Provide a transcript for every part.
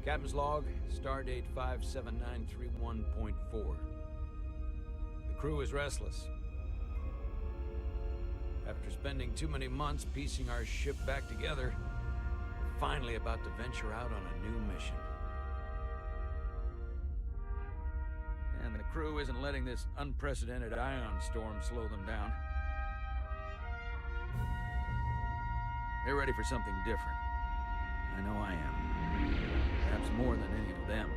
Captain's log, stardate 57931.4. The crew is restless. After spending too many months piecing our ship back together, we're finally about to venture out on a new mission. And the crew isn't letting this unprecedented ion storm slow them down. They're ready for something different. I know I am. Perhaps more than any of them.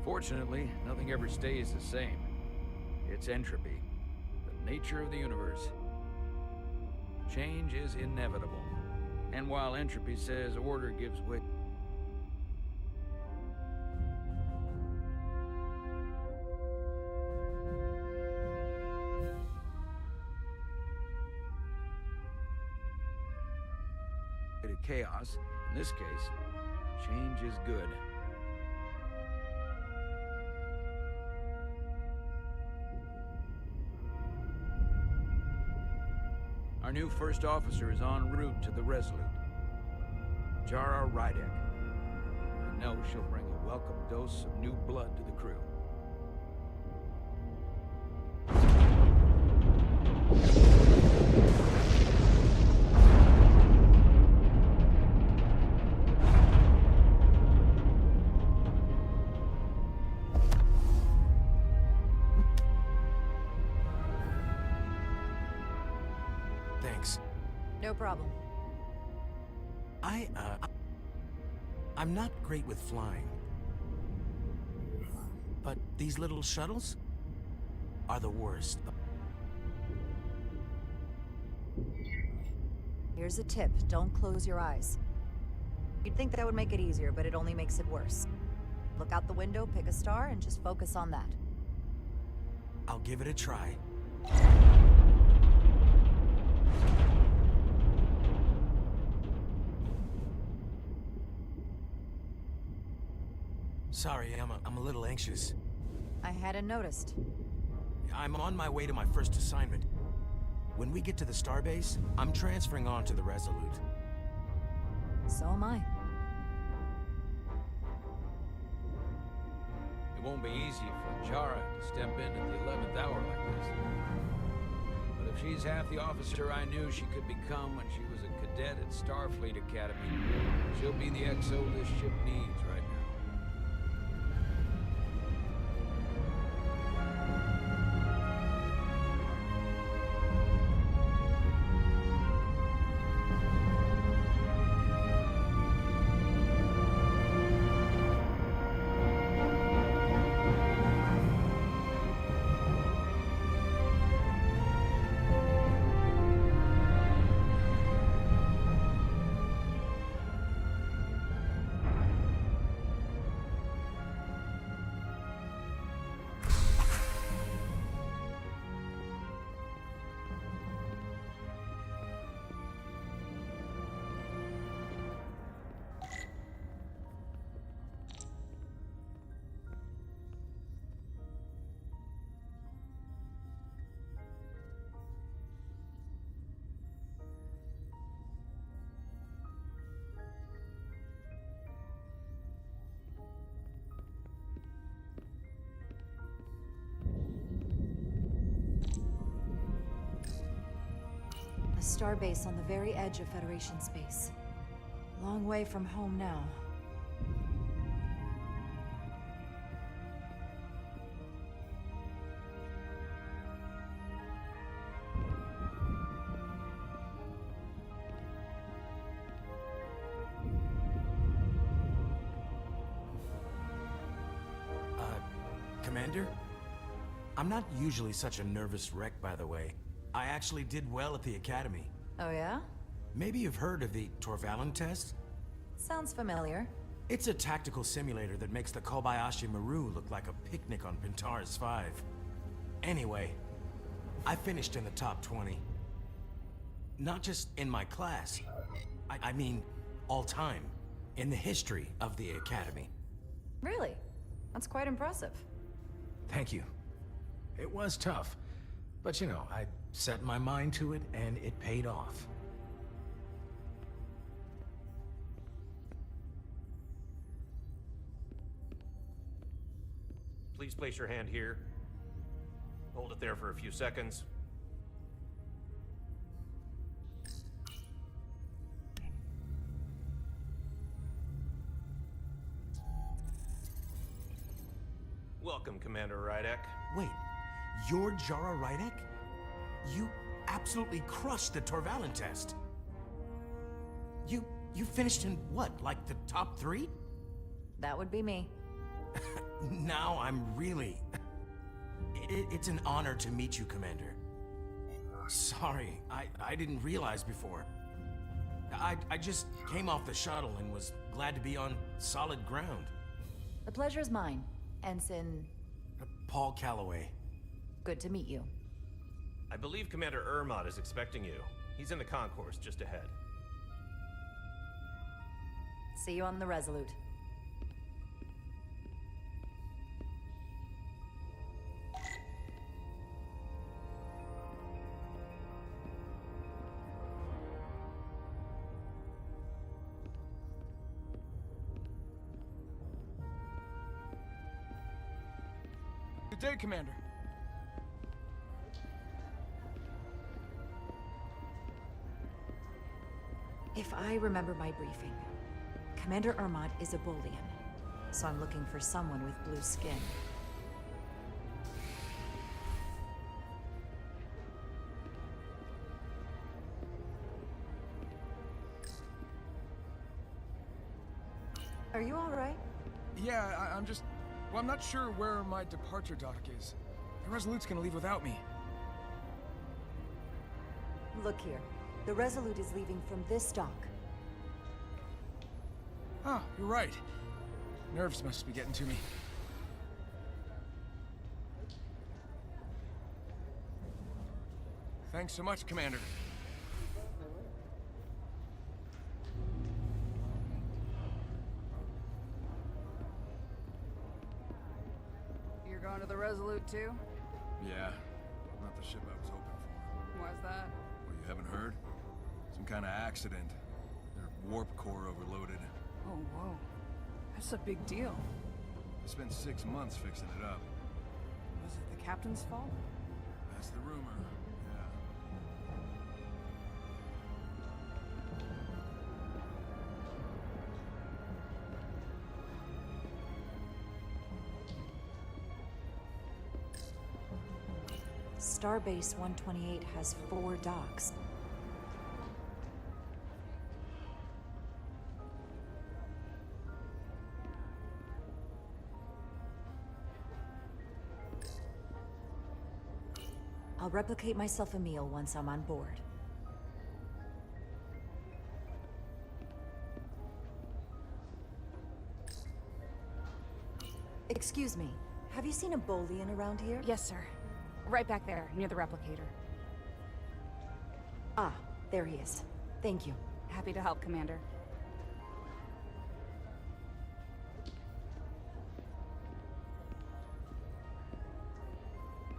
Fortunately, nothing ever stays the same. It's entropy, the nature of the universe. Change is inevitable. And while entropy says order gives way, to chaos, in this case, change is good. Our new first officer is en route to the Resolute. Jara Rydek. I know she'll bring a welcome dose of new blood to the crew. Thanks. No problem. I'm not great with flying. But these little shuttles are the worst. Here's a tip. Don't close your eyes. You'd think that would make it easier, but it only makes it worse. Look out the window, pick a star, and just focus on that. I'll give it a try. Sorry, I'm a little anxious. I hadn't noticed. I'm on my way to my first assignment. When we get to the starbase, I'm transferring on to the Resolute. So am I. It won't be easy for Jara to step in at the 11th hour like this. But if she's half the officer I knew she could become when she was a cadet at Starfleet Academy, she'll be the XO this ship needs right now. A starbase on the very edge of Federation space. Long way from home now. Commander? I'm not usually such a nervous wreck, by the way. I actually did well at the Academy. Oh yeah? Maybe you've heard of the Torvaldin test? Sounds familiar. It's a tactical simulator that makes the Kobayashi Maru look like a picnic on Pintaris 5. Anyway, I finished in the top 20. Not just in my class. I mean, all time. In the history of the Academy. Really? That's quite impressive. Thank you. It was tough. But you know, I set my mind to it and it paid off. please place your hand here. Hold it there for a few seconds. Welcome, Commander Rydek. Wait, you're Jara Rydek? You absolutely crushed the Torvalin test. You finished in what, like the top 3? That would be me. Now I'm really... It's an honor to meet you, Commander. Sorry, I didn't realize before. I just came off the shuttle and was glad to be on solid ground. The pleasure is mine, Ensign. Paul Calloway. Good to meet you. I believe Commander Ermot is expecting you. He's in the concourse just ahead. See you on the Resolute. Good day, Commander. If I remember my briefing, Commander Ermot is a Bolian, so I'm looking for someone with blue skin. Are you all right? Yeah, I'm just... Well, I'm not sure where my departure dock is. The Resolute's gonna leave without me. Look here. The Resolute is leaving from this dock. Ah, you're right. Nerves must be getting to me. Thanks so much, Commander. You're going to the Resolute too? Yeah, not the ship I was hoping for. Why's that? Well, you haven't heard? Some kind of accident. Their warp core overloaded. Oh, whoa. That's a big deal. I spent 6 months fixing it up. Was it the captain's fault? That's the rumor, yeah. Starbase 128 has 4 docks. I'll replicate myself a meal once I'm on board. Excuse me, have you seen a Bolian around here? Yes, sir. Right back there, near the replicator. Ah, there he is. Thank you. Happy to help, Commander.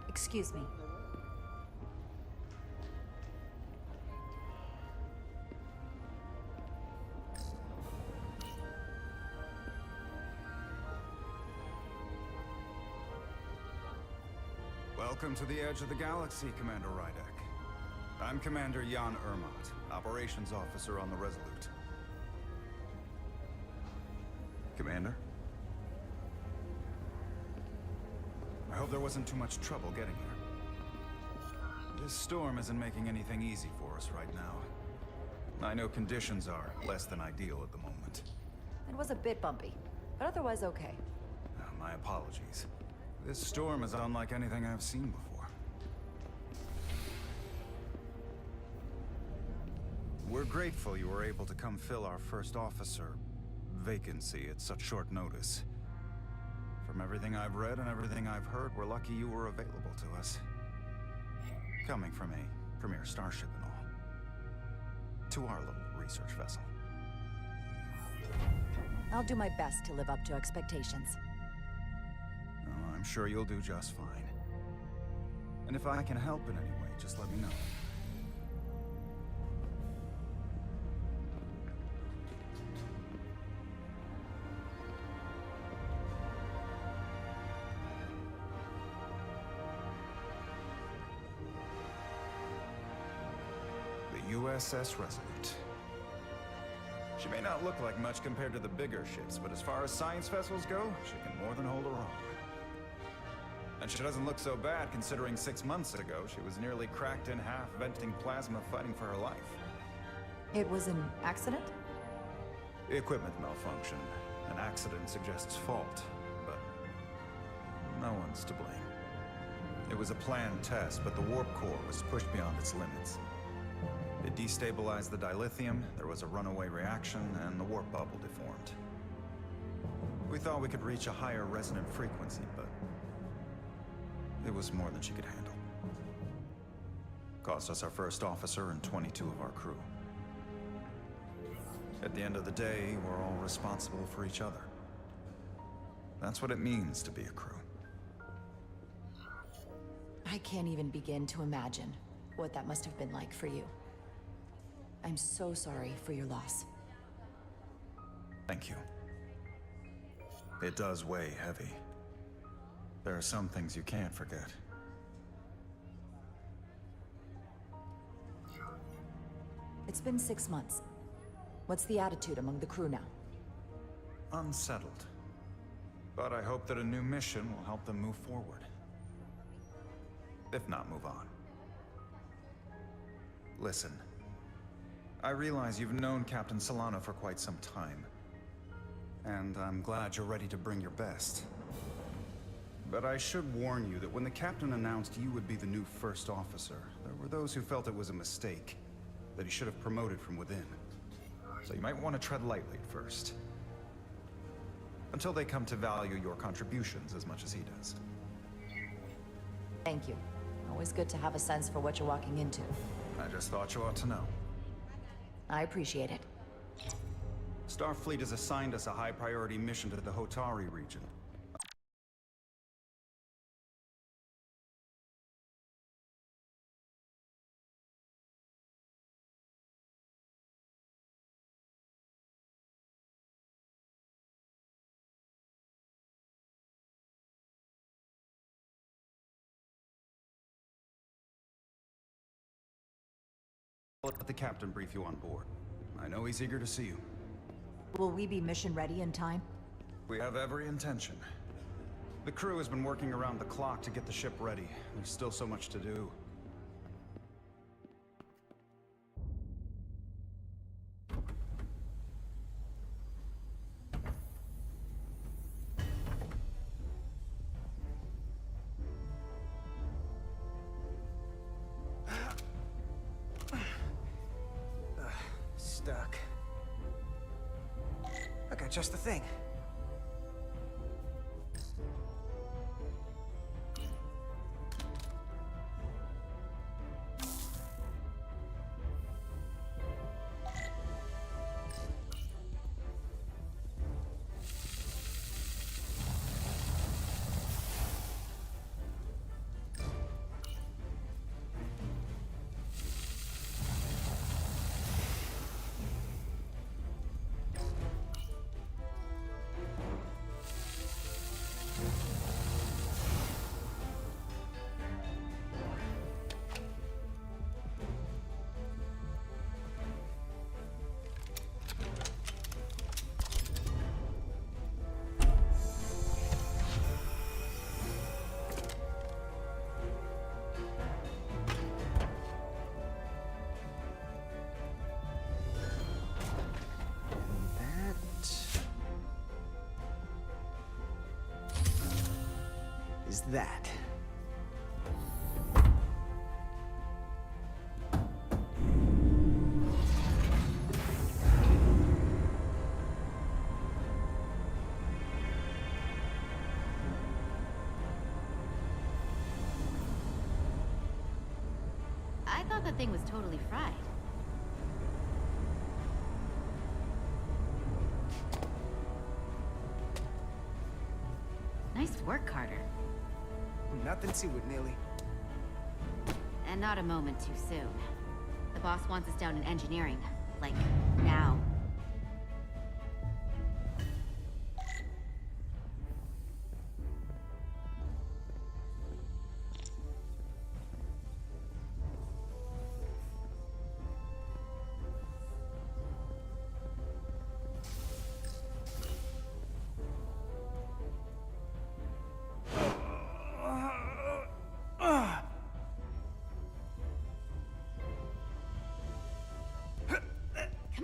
Excuse me. Welcome to the edge of the galaxy, Commander Rydek. I'm Commander Jan Ermot, Operations Officer on the Resolute. Commander? I hope there wasn't too much trouble getting here. This storm isn't making anything easy for us right now. I know conditions are less than ideal at the moment. It was a bit bumpy, but otherwise okay. My apologies. This storm is unlike anything I've seen before. We're grateful you were able to come fill our first officer vacancy at such short notice. From everything I've read and everything I've heard, we're lucky you were available to us. Coming from a premier starship and all. To our little research vessel. I'll do my best to live up to expectations. Oh, I'm sure you'll do just fine. And if I can help in any way, just let me know. USS Resolute. She may not look like much compared to the bigger ships, but as far as science vessels go, she can more than hold her own. And she doesn't look so bad considering 6 months ago she was nearly cracked in half, venting plasma, fighting for her life. It was an accident? The equipment malfunctioned. An accident suggests fault, but no one's to blame. It was a planned test, but the warp core was pushed beyond its limits. It destabilized the dilithium, there was a runaway reaction, and the warp bubble deformed. We thought we could reach a higher resonant frequency, but it was more than she could handle. Cost us our first officer and 22 of our crew. At the end of the day, we're all responsible for each other. That's what it means to be a crew. I can't even begin to imagine what that must have been like for you. I'm so sorry for your loss. Thank you. It does weigh heavy. There are some things you can't forget. It's been 6 months. What's the attitude among the crew now? Unsettled. But I hope that a new mission will help them move forward. If not, move on. Listen. I realize you've known Captain Solano for quite some time. And I'm glad you're ready to bring your best. But I should warn you that when the captain announced you would be the new first officer, there were those who felt it was a mistake, that he should have promoted from within. So you might want to tread lightly at first. Until they come to value your contributions as much as he does. Thank you. Always good to have a sense for what you're walking into. I just thought you ought to know. I appreciate it. Starfleet has assigned us a high-priority mission to the Hotari region. Let the captain brief you on board. I know he's eager to see you. Will we be mission ready in time? We have every intention. The crew has been working around the clock to get the ship ready. There's still so much to do. Stuck. I got just the thing. That. I thought the thing was totally fried. Nice work, Carter. Nothing to it, Neely. And not a moment too soon. The boss wants us down in engineering. Like, now.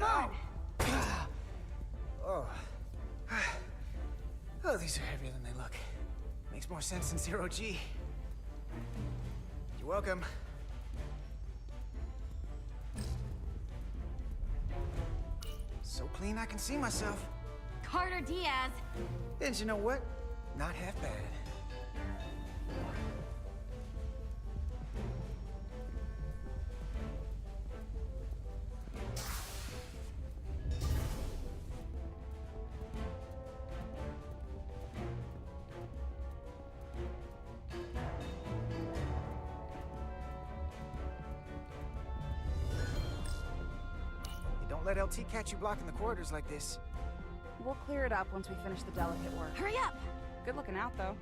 No! Oh. Oh, these are heavier than they look. Makes more sense than zero G. You're welcome. So clean I can see myself. Carter Diaz! And you know what? Not half bad. Don't let LT catch you blocking the corridors like this. We'll clear it up once we finish the delicate work. Hurry up! Good looking out, though.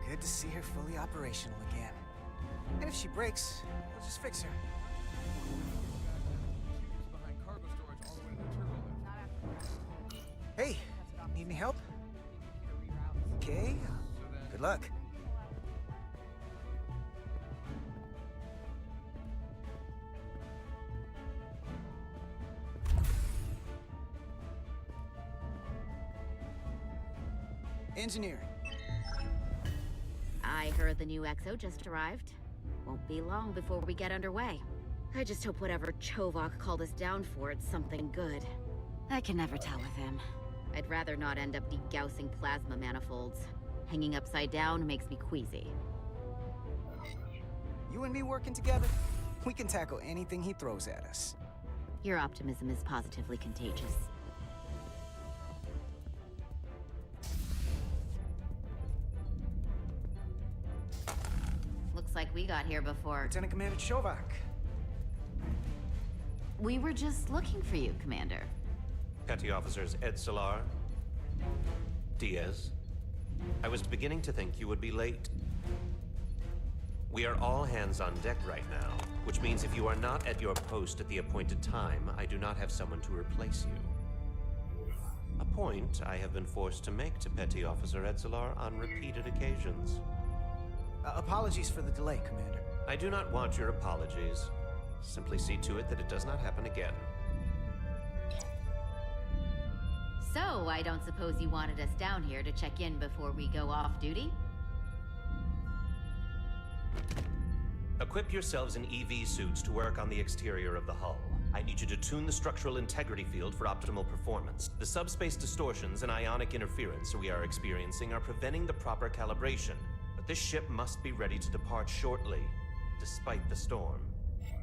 Good to see her fully operational again. And if she breaks, we'll just fix her. Behind cargo storage all the way to the turbo lift. Not after Hey, need any help? Okay, good luck. Engineering. I heard the new EXO just arrived. Won't be long before we get underway. I just hope whatever Chovok called us down for, it's something good. I can never tell with him. I'd rather not end up degaussing plasma manifolds. Hanging upside down makes me queasy. You and me working together, we can tackle anything he throws at us. Your optimism is positively contagious. Looks like we got here before. Lieutenant Commander Chovok. We were just looking for you, Commander. Petty Officers Edsalar, Diaz. I was beginning to think you would be late. We are all hands on deck right now, which means if you are not at your post at the appointed time, I do not have someone to replace you. A point I have been forced to make to Petty Officer Edsalar on repeated occasions. Apologies for the delay, Commander. I do not want your apologies. Simply see to it that it does not happen again. So, I don't suppose you wanted us down here to check in before we go off duty? Equip yourselves in EV suits to work on the exterior of the hull. I need you to tune the structural integrity field for optimal performance. The subspace distortions and ionic interference we are experiencing are preventing the proper calibration. But this ship must be ready to depart shortly, despite the storm.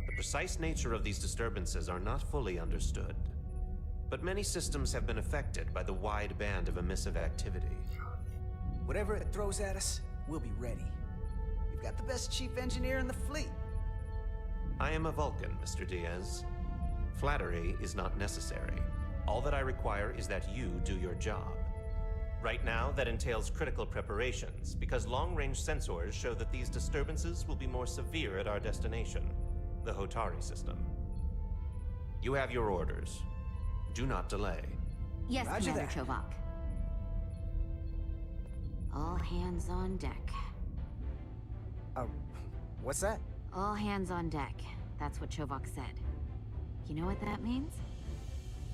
The precise nature of these disturbances are not fully understood. But many systems have been affected by the wide band of emissive activity. Whatever it throws at us, we'll be ready. We've got the best chief engineer in the fleet. I am a Vulcan, Mr. Diaz. Flattery is not necessary. All that I require is that you do your job. Right now, that entails critical preparations, because long-range sensors show that these disturbances will be more severe at our destination, the Hotari system. You have your orders. Do not delay. Yes, Roger Commander that. Chovok. All hands on deck. What's that? All hands on deck. That's what Chovok said. You know what that means?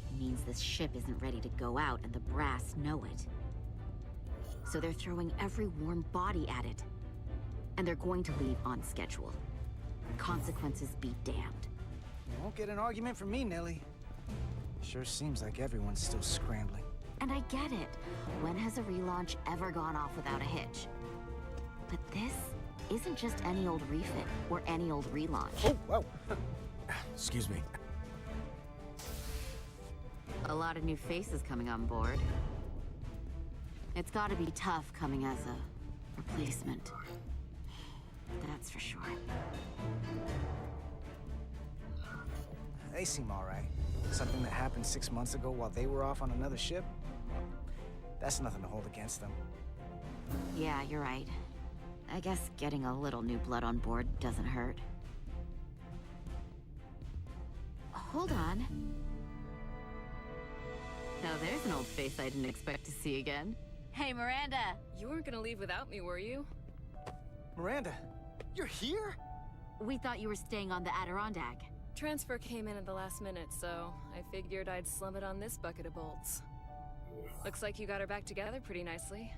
It means this ship isn't ready to go out and the brass know it. So they're throwing every warm body at it. And they're going to leave on schedule. Consequences be damned. You won't get an argument from me, Nelly. Sure seems like everyone's still scrambling. And I get it. When has a relaunch ever gone off without a hitch? But this isn't just any old refit or any old relaunch. Oh, whoa. Excuse me. A lot of new faces coming on board. It's gotta be tough coming as a replacement. That's for sure. They seem all right. Something that happened 6 months ago while they were off on another ship? That's nothing to hold against them. Yeah, you're right. I guess getting a little new blood on board doesn't hurt. Hold on. Now there's an old face I didn't expect to see again. Hey, Miranda. You weren't gonna leave without me, were you? Miranda, you're here? We thought you were staying on the Adirondack. Transfer came in at the last minute, so I figured I'd slum it on this bucket of bolts. Looks like you got her back together pretty nicely.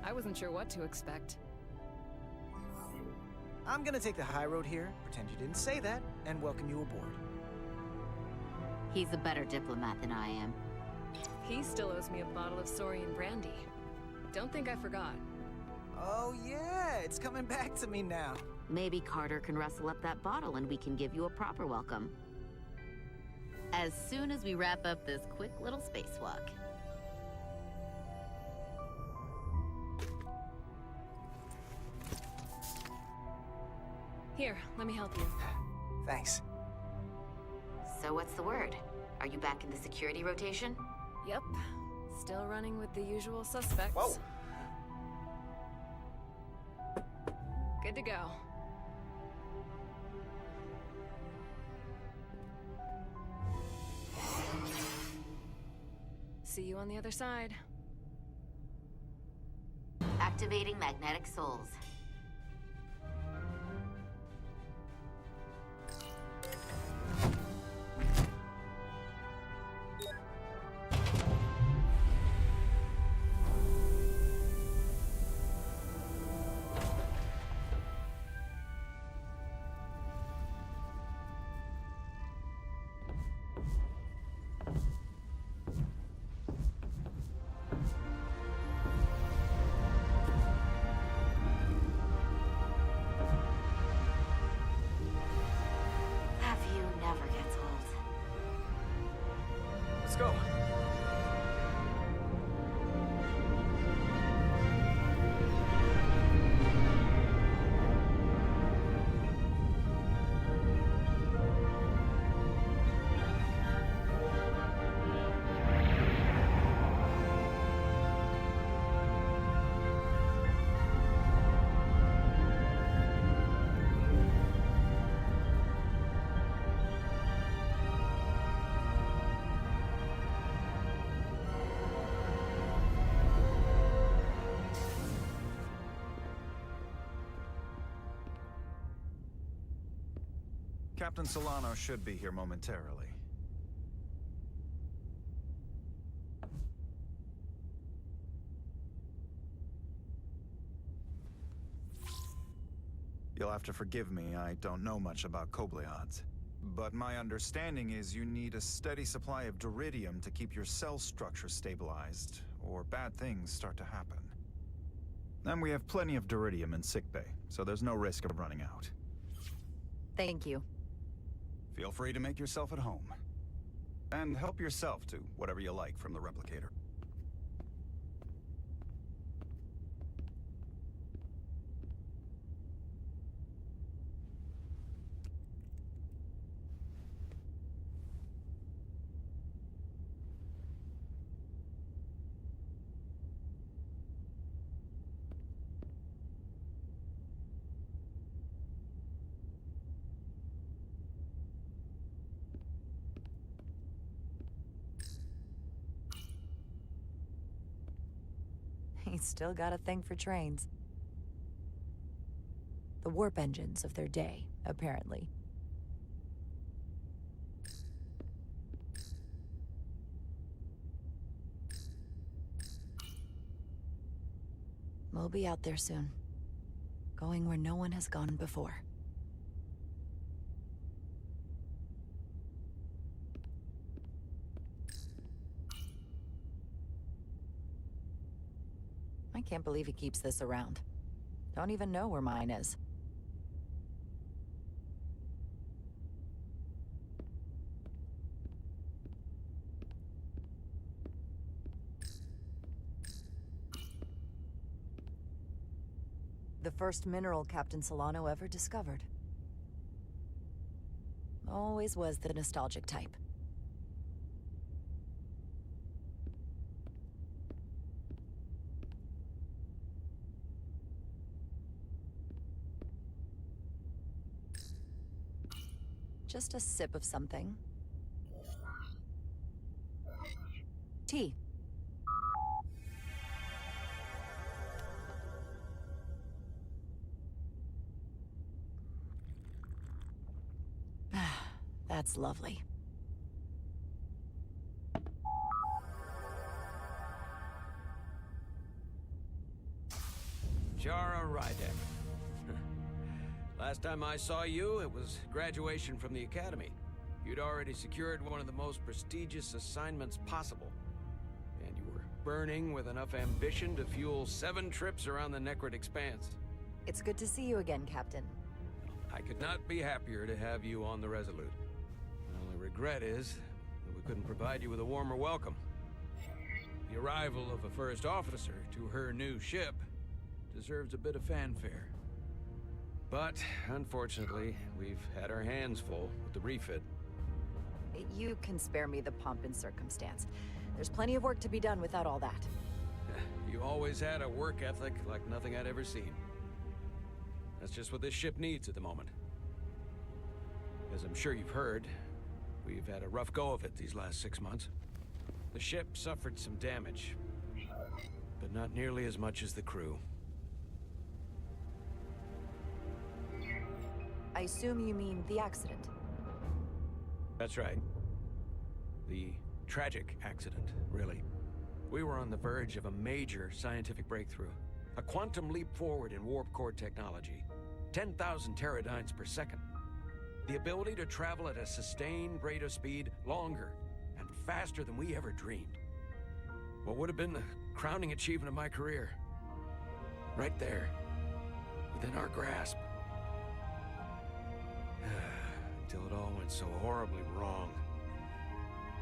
I wasn't sure what to expect. I'm gonna take the high road here, pretend you didn't say that, and welcome you aboard. He's a better diplomat than I am. He still owes me a bottle of Saurian brandy. Don't think I forgot. Oh yeah, it's coming back to me now. Maybe Carter can rustle up that bottle and we can give you a proper welcome. As soon as we wrap up this quick little spacewalk. Here, let me help you. Thanks. So what's the word? Are you back in the security rotation? Yep. Still running with the usual suspects. Whoa! Good to go. See you on the other side. Activating magnetic souls. Let's go. Captain Solano should be here momentarily. You'll have to forgive me, I don't know much about Kobleods. But my understanding is you need a steady supply of duridium to keep your cell structure stabilized, or bad things start to happen. And we have plenty of duridium in sickbay, so there's no risk of running out. Thank you. Feel free to make yourself at home. And help yourself to whatever you like from the replicator. He's still got a thing for trains. The warp engines of their day, apparently. We'll be out there soon. Going where no one has gone before. I can't believe he keeps this around. Don't even know where mine is. The first mineral Captain Solano ever discovered. Always was the nostalgic type. Just a sip of something. Tea. That's lovely. Jara Rydek. Last time I saw you, it was graduation from the Academy. You'd already secured one of the most prestigious assignments possible. And you were burning with enough ambition to fuel 7 trips around the Necrid Expanse. It's good to see you again, Captain. I could not be happier to have you on the Resolute. My only regret is that we couldn't provide you with a warmer welcome. The arrival of a first officer to her new ship deserves a bit of fanfare. But, unfortunately, we've had our hands full with the refit. You can spare me the pomp and circumstance. There's plenty of work to be done without all that. You always had a work ethic like nothing I'd ever seen. That's just what this ship needs at the moment. As I'm sure you've heard, we've had a rough go of it these last 6 months. The ship suffered some damage, but not nearly as much as the crew. I assume you mean the accident. That's right. The tragic accident, really. We were on the verge of a major scientific breakthrough. A quantum leap forward in warp core technology. 10,000 teradynes per second. The ability to travel at a sustained rate of speed longer and faster than we ever dreamed. What would have been the crowning achievement of my career. Right there. Within our grasp. Until it all went so horribly wrong.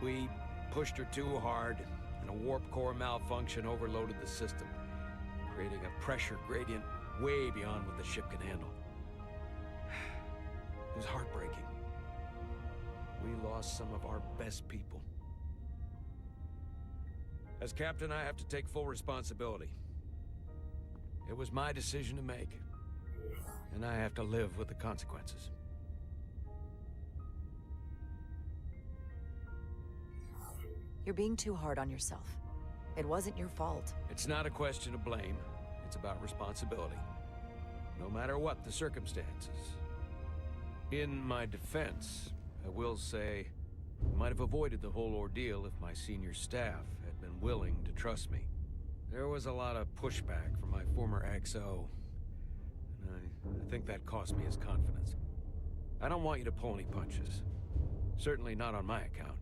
We pushed her too hard, and a warp core malfunction overloaded the system, creating a pressure gradient way beyond what the ship can handle. It was heartbreaking. We lost some of our best people. As captain, I have to take full responsibility. It was my decision to make, and I have to live with the consequences. You're being too hard on yourself. It wasn't your fault. It's not a question of blame. It's about responsibility. No matter what the circumstances. In my defense, I will say, I might have avoided the whole ordeal if my senior staff had been willing to trust me. There was a lot of pushback from my former XO, and I think that cost me his confidence. I don't want you to pull any punches. Certainly not on my account.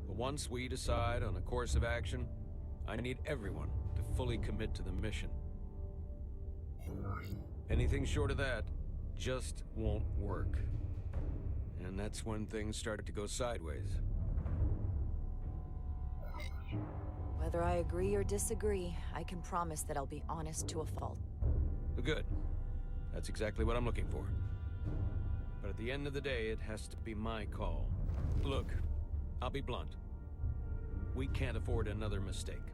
But once we decide on a course of action, I need everyone to fully commit to the mission. Anything short of that just won't work. And that's when things started to go sideways. Whether I agree or disagree, I can promise that I'll be honest to a fault. Good. That's exactly what I'm looking for. But at the end of the day, it has to be my call. Look, I'll be blunt. We can't afford another mistake.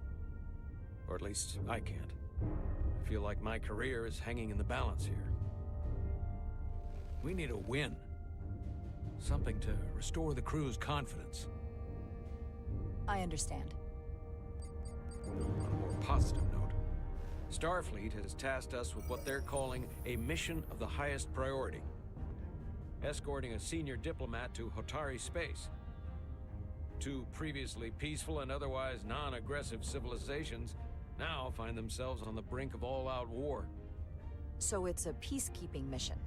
Or at least, I can't. I feel like my career is hanging in the balance here. We need a win. Something to restore the crew's confidence. I understand. On a more positive note, Starfleet has tasked us with what they're calling a mission of the highest priority. Escorting a senior diplomat to Hotari space. 2 previously peaceful and otherwise non-aggressive civilizations now find themselves on the brink of all-out war. So it's a peacekeeping mission.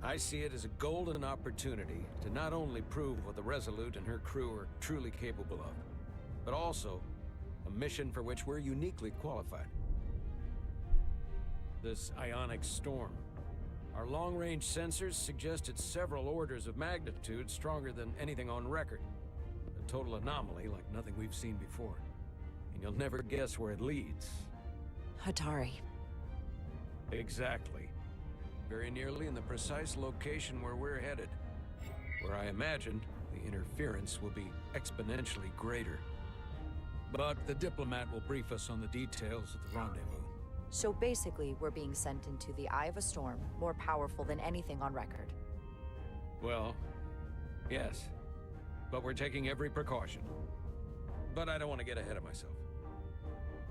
I see it as a golden opportunity to not only prove what the Resolute and her crew are truly capable of, but also a mission for which we're uniquely qualified. This ionic storm. Our long-range sensors suggest it's several orders of magnitude stronger than anything on record. A total anomaly like nothing we've seen before. And you'll never guess where it leads. Hotari. Exactly. Very nearly in the precise location where we're headed. Where I imagine the interference will be exponentially greater. But the diplomat will brief us on the details of the rendezvous. So basically, we're being sent into the eye of a storm, more powerful than anything on record. Well, yes. But we're taking every precaution. But I don't want to get ahead of myself.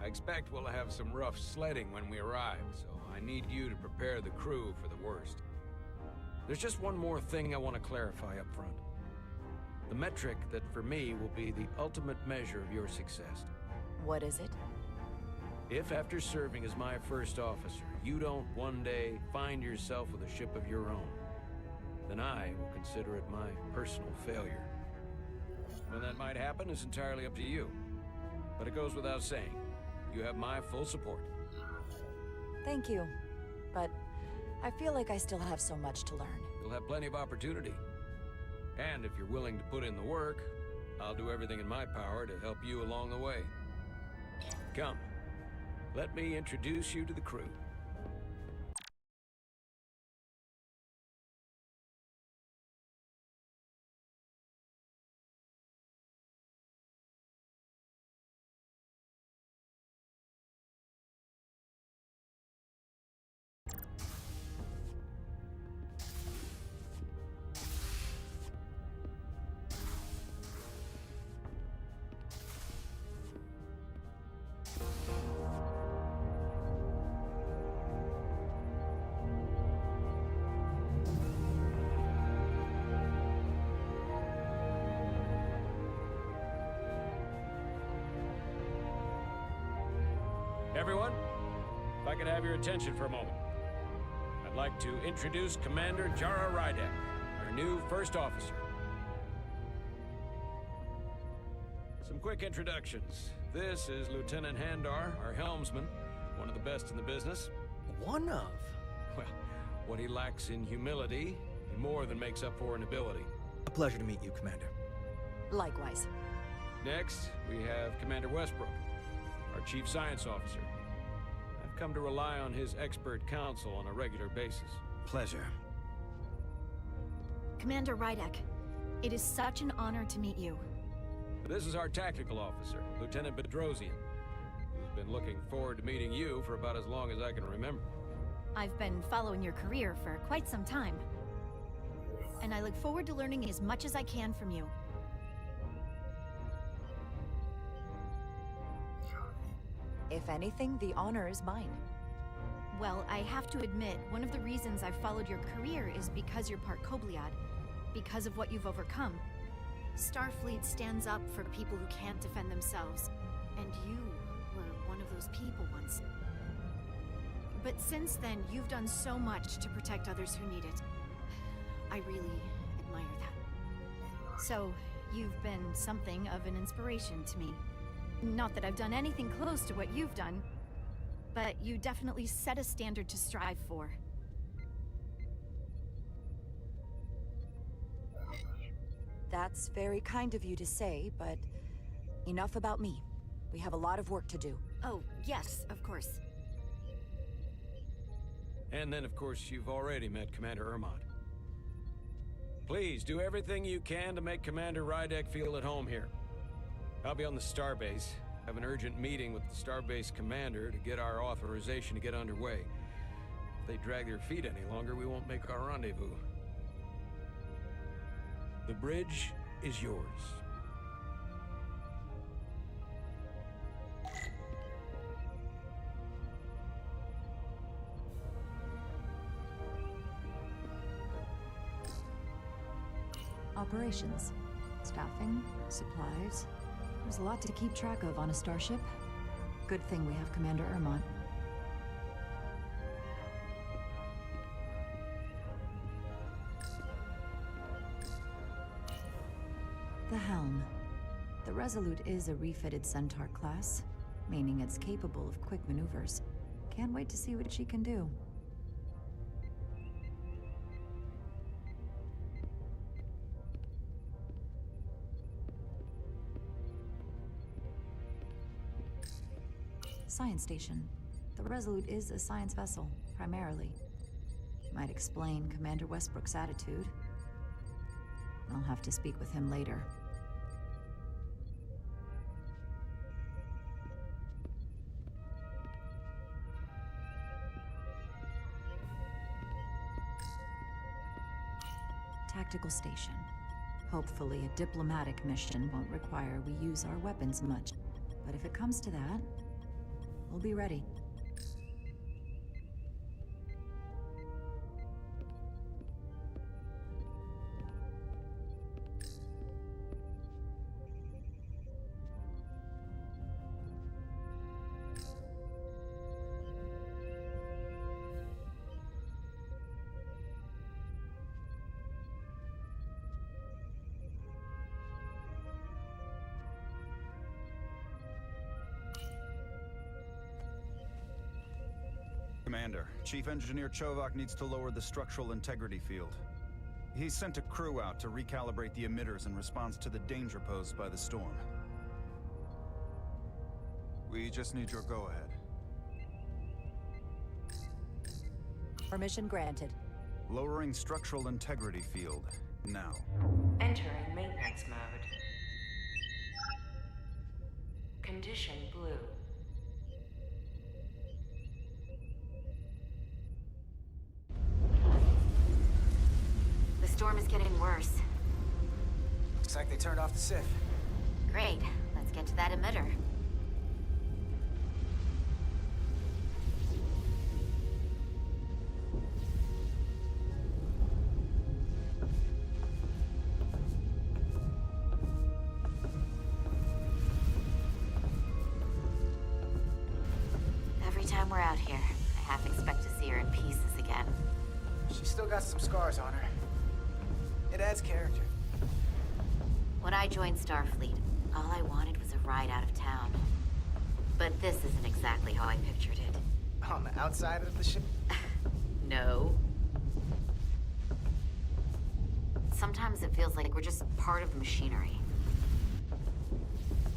I expect we'll have some rough sledding when we arrive, so I need you to prepare the crew for the worst. There's just one more thing I want to clarify up front. The metric that for me will be the ultimate measure of your success. What is it? If after serving as my first officer, you don't one day find yourself with a ship of your own, then I will consider it my personal failure. When that might happen is entirely up to you. But it goes without saying, you have my full support. Thank you. But I feel like I still have so much to learn. You'll have plenty of opportunity. And if you're willing to put in the work, I'll do everything in my power to help you along the way. Come, let me introduce you to the crew. Everyone, if I could have your attention for a moment. I'd like to introduce Commander Jara Rydek, our new first officer. Some quick introductions. This is Lieutenant Handar, our helmsman, one of the best in the business. One of? Well, what he lacks in humility, he more than makes up for in ability. A pleasure to meet you, Commander. Likewise. Next, we have Commander Westbrook, our Chief Science Officer. I've come to rely on his expert counsel on a regular basis. Pleasure. Commander Rydek, it is such an honor to meet you. This is our tactical officer, Lieutenant Bedrosian, who's been looking forward to meeting you for about as long as I can remember. I've been following your career for quite some time, and I look forward to learning as much as I can from you. If anything, the honor is mine. Well, I have to admit, one of the reasons I've followed your career is because you're part Kobliad, because of what you've overcome. Starfleet stands up for people who can't defend themselves, and you were one of those people once. But since then, you've done so much to protect others who need it. I really admire that. So, you've been something of an inspiration to me. Not that I've done anything close to what you've done, but you definitely set a standard to strive for. That's very kind of you to say, but enough about me. We have a lot of work to do. Oh, yes, of course. And then, of course, you've already met Commander Ermont. Please, do everything you can to make Commander Rydek feel at home here. I'll be on the starbase. Have an urgent meeting with the starbase commander to get our authorization to get underway. If they drag their feet any longer, we won't make our rendezvous. The bridge is yours. Operations, staffing, supplies. There's a lot to keep track of on a starship. Good thing we have Commander Ermont. The helm. The Resolute is a refitted Centaur class, meaning it's capable of quick maneuvers. Can't wait to see what she can do. Science station. The Resolute is a science vessel, primarily. Might explain Commander Westbrook's attitude. I'll have to speak with him later. Tactical station. Hopefully a diplomatic mission won't require we use our weapons much. But if it comes to that, we'll be ready. Commander. Chief Engineer Chovak needs to lower the structural integrity field. He's sent a crew out to recalibrate the emitters in response to the danger posed by the storm. We just need your go-ahead. Permission granted. Lowering structural integrity field, now. Entering maintenance mode. Condition blue. The storm is getting worse. Looks like they turned off the SIF. Great. Let's get to that emitter. Every time we're out here, I half expect to see her in pieces again. She's still got some scars on her. It adds character. When I joined Starfleet, all I wanted was a ride out of town. But this isn't exactly how I pictured it. On the outside of the ship? No. Sometimes it feels like we're just part of the machinery.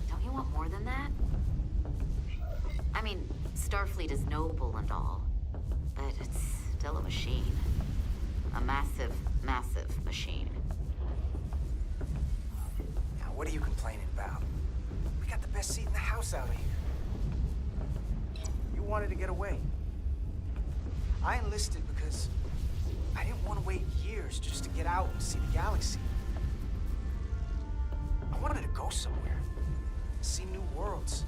Don't you want more than that? I mean, Starfleet is noble and all, but it's still a machine. A massive, massive machine. Now, what are you complaining about? We got the best seat in the house out here. You wanted to get away. I enlisted because I didn't want to wait years just to get out and see the galaxy. I wanted to go somewhere, see new worlds,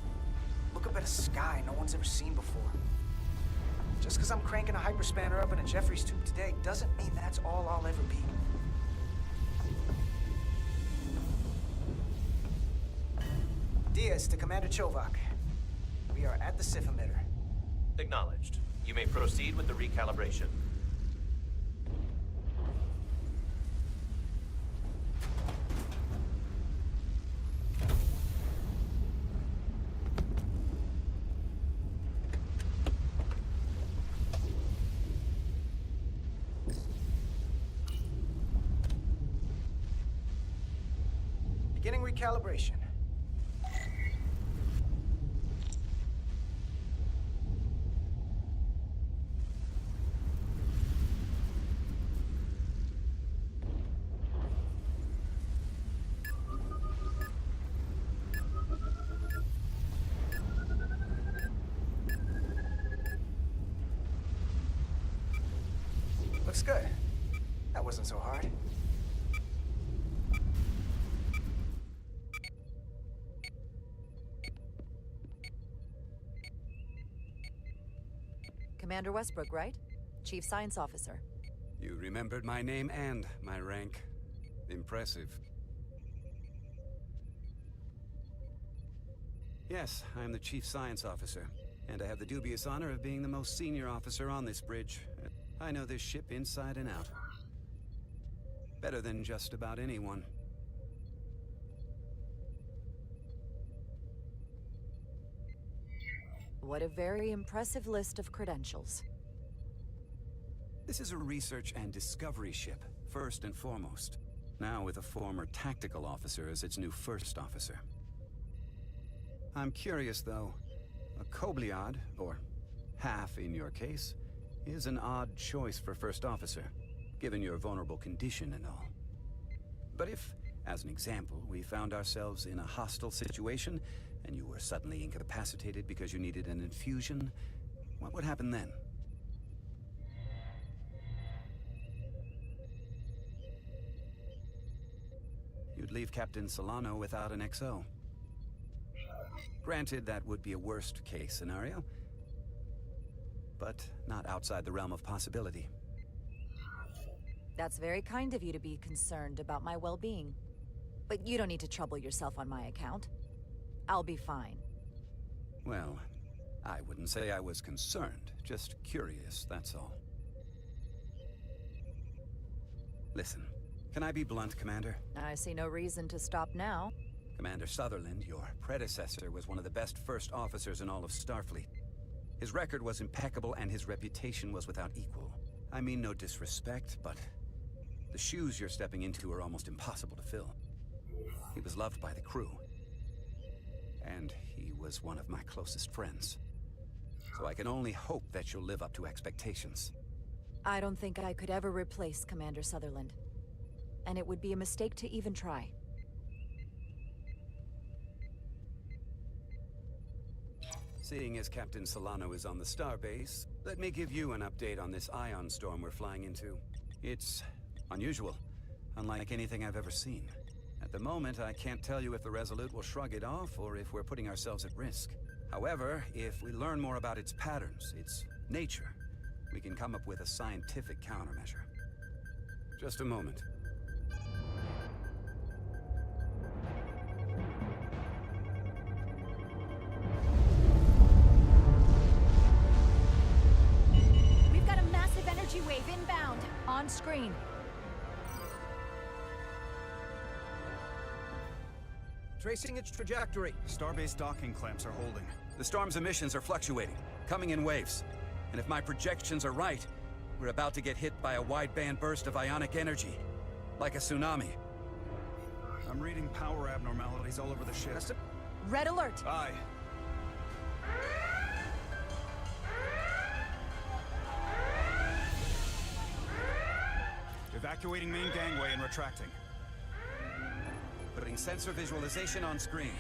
look up at a sky no one's ever seen before. Just because I'm cranking a hyperspanner up in a Jeffries tube today doesn't mean that's all I'll ever be. Diaz to Commander Chovak. We are at the SIF emitter. Acknowledged. You may proceed with the recalibration. Beginning recalibration. Looks good. That wasn't so hard. Commander Westbrook, right? Chief Science Officer. You remembered my name and my rank. Impressive. Yes, I'm the Chief Science Officer, and I have the dubious honor of being the most senior officer on this bridge. I know this ship inside and out. Better than just about anyone. What a very impressive list of credentials. This is a research and discovery ship, first and foremost. Now with a former tactical officer as its new first officer. I'm curious, though. A Kobliad, or half in your case, is an odd choice for first officer, given your vulnerable condition and all. But if, as an example, we found ourselves in a hostile situation, and you were suddenly incapacitated because you needed an infusion, what would happen then? You'd leave Captain Solano without an XO. Granted, that would be a worst-case scenario, but not outside the realm of possibility. That's very kind of you to be concerned about my well-being. But you don't need to trouble yourself on my account. I'll be fine. Well, I wouldn't say I was concerned, just curious, that's all. Listen, can I be blunt, Commander? I see no reason to stop now. Commander Sutherland, your predecessor, was one of the best first officers in all of Starfleet. His record was impeccable and his reputation was without equal. I mean no disrespect, but the shoes you're stepping into are almost impossible to fill. He was loved by the crew. And he was one of my closest friends. So I can only hope that you'll live up to expectations. I don't think I could ever replace Commander Sutherland. And it would be a mistake to even try. Seeing as Captain Solano is on the starbase, let me give you an update on this ion storm we're flying into. It's unusual, unlike anything I've ever seen. At the moment, I can't tell you if the Resolute will shrug it off or if we're putting ourselves at risk. However, if we learn more about its patterns, its nature, we can come up with a scientific countermeasure. Just a moment. We've got a massive energy wave inbound. On screen. Tracing its trajectory. Starbase docking clamps are holding. The storm's emissions are fluctuating, coming in waves. And if my projections are right, we're about to get hit by a wideband burst of ionic energy. Like a tsunami. I'm reading power abnormalities all over the ship. Red alert! Aye. Evacuating main gangway and retracting. Putting sensor visualization on screen.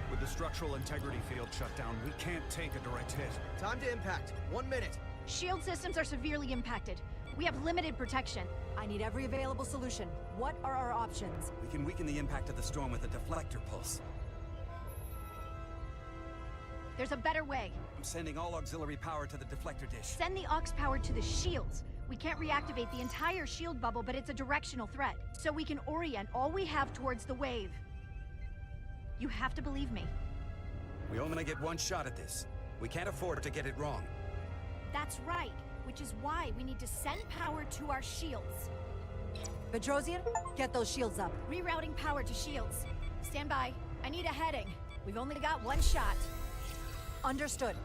With the structural integrity field shut down, we can't take a direct hit. Time to impact. 1 minute. Shield systems are severely impacted. We have limited protection. I need every available solution. What are our options? We can weaken the impact of the storm with a deflector pulse. There's a better way. I'm sending all auxiliary power to the deflector dish. Send the aux power to the shields. We can't reactivate the entire shield bubble, but it's a directional threat. So we can orient all we have towards the wave. You have to believe me. We only get one shot at this. We can't afford to get it wrong. That's right, which is why we need to send power to our shields. Bedrosian, get those shields up. Rerouting power to shields. Stand by. I need a heading. We've only got one shot. Understood.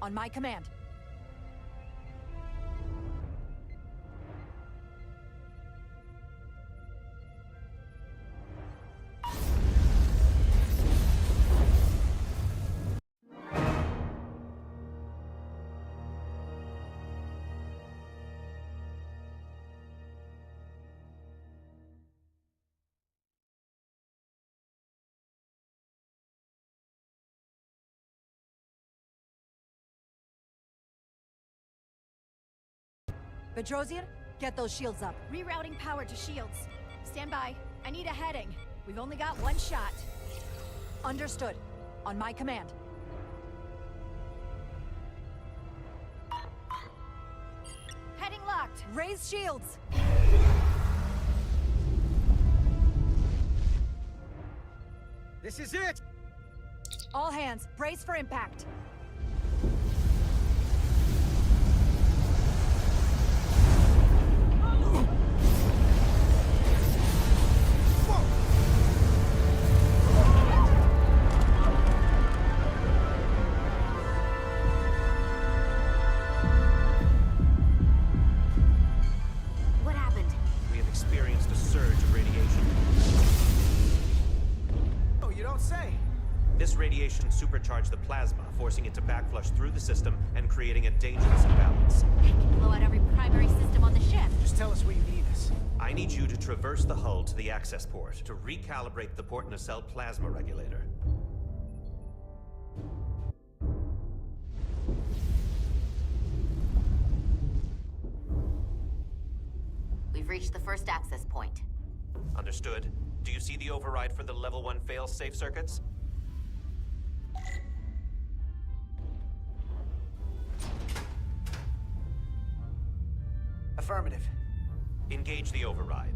On my command. Bedrosian, get those shields up. Rerouting power to shields. Stand by. I need a heading. We've only got one shot. Understood. On my command. Heading locked. Raise shields. This is it! All hands, brace for impact. What happened? We have experienced a surge of radiation. Oh, you don't say. This radiation supercharged the plasma, forcing it to backflush through the system and creating a dangerous imbalance. It can blow out every primary system on the ship. Just tell us where you need us. I need you to traverse the hull to the access port to recalibrate the port nacelle plasma regulator. We've reached the first access point. Understood. Do you see the override for the level 1 fail-safe circuits? Affirmative. Engage the override.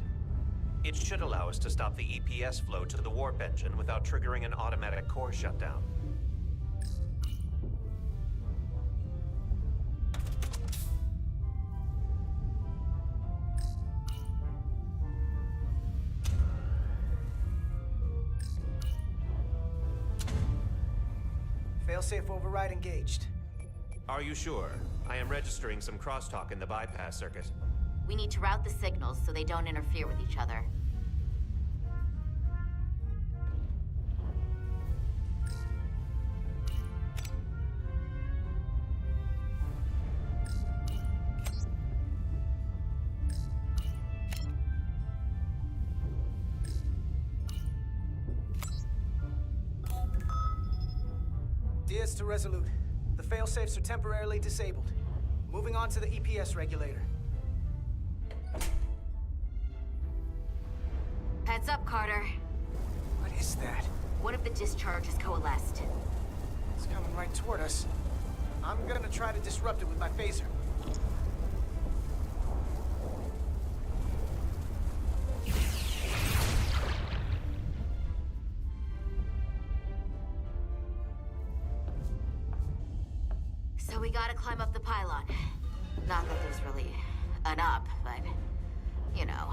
It should allow us to stop the EPS flow to the warp engine without triggering an automatic core shutdown. Failsafe override engaged. Are you sure? I am registering some crosstalk in the bypass circuit. We need to route the signals so they don't interfere with each other. Diaz to Resolute. The failsafes are temporarily disabled. Moving on to the EPS regulator. Heads up, Carter. What is that? One of the discharges coalesced. It's coming right toward us. I'm gonna try to disrupt it with my phaser. So we gotta climb up the pylon. Not that there's really an up, but, you know.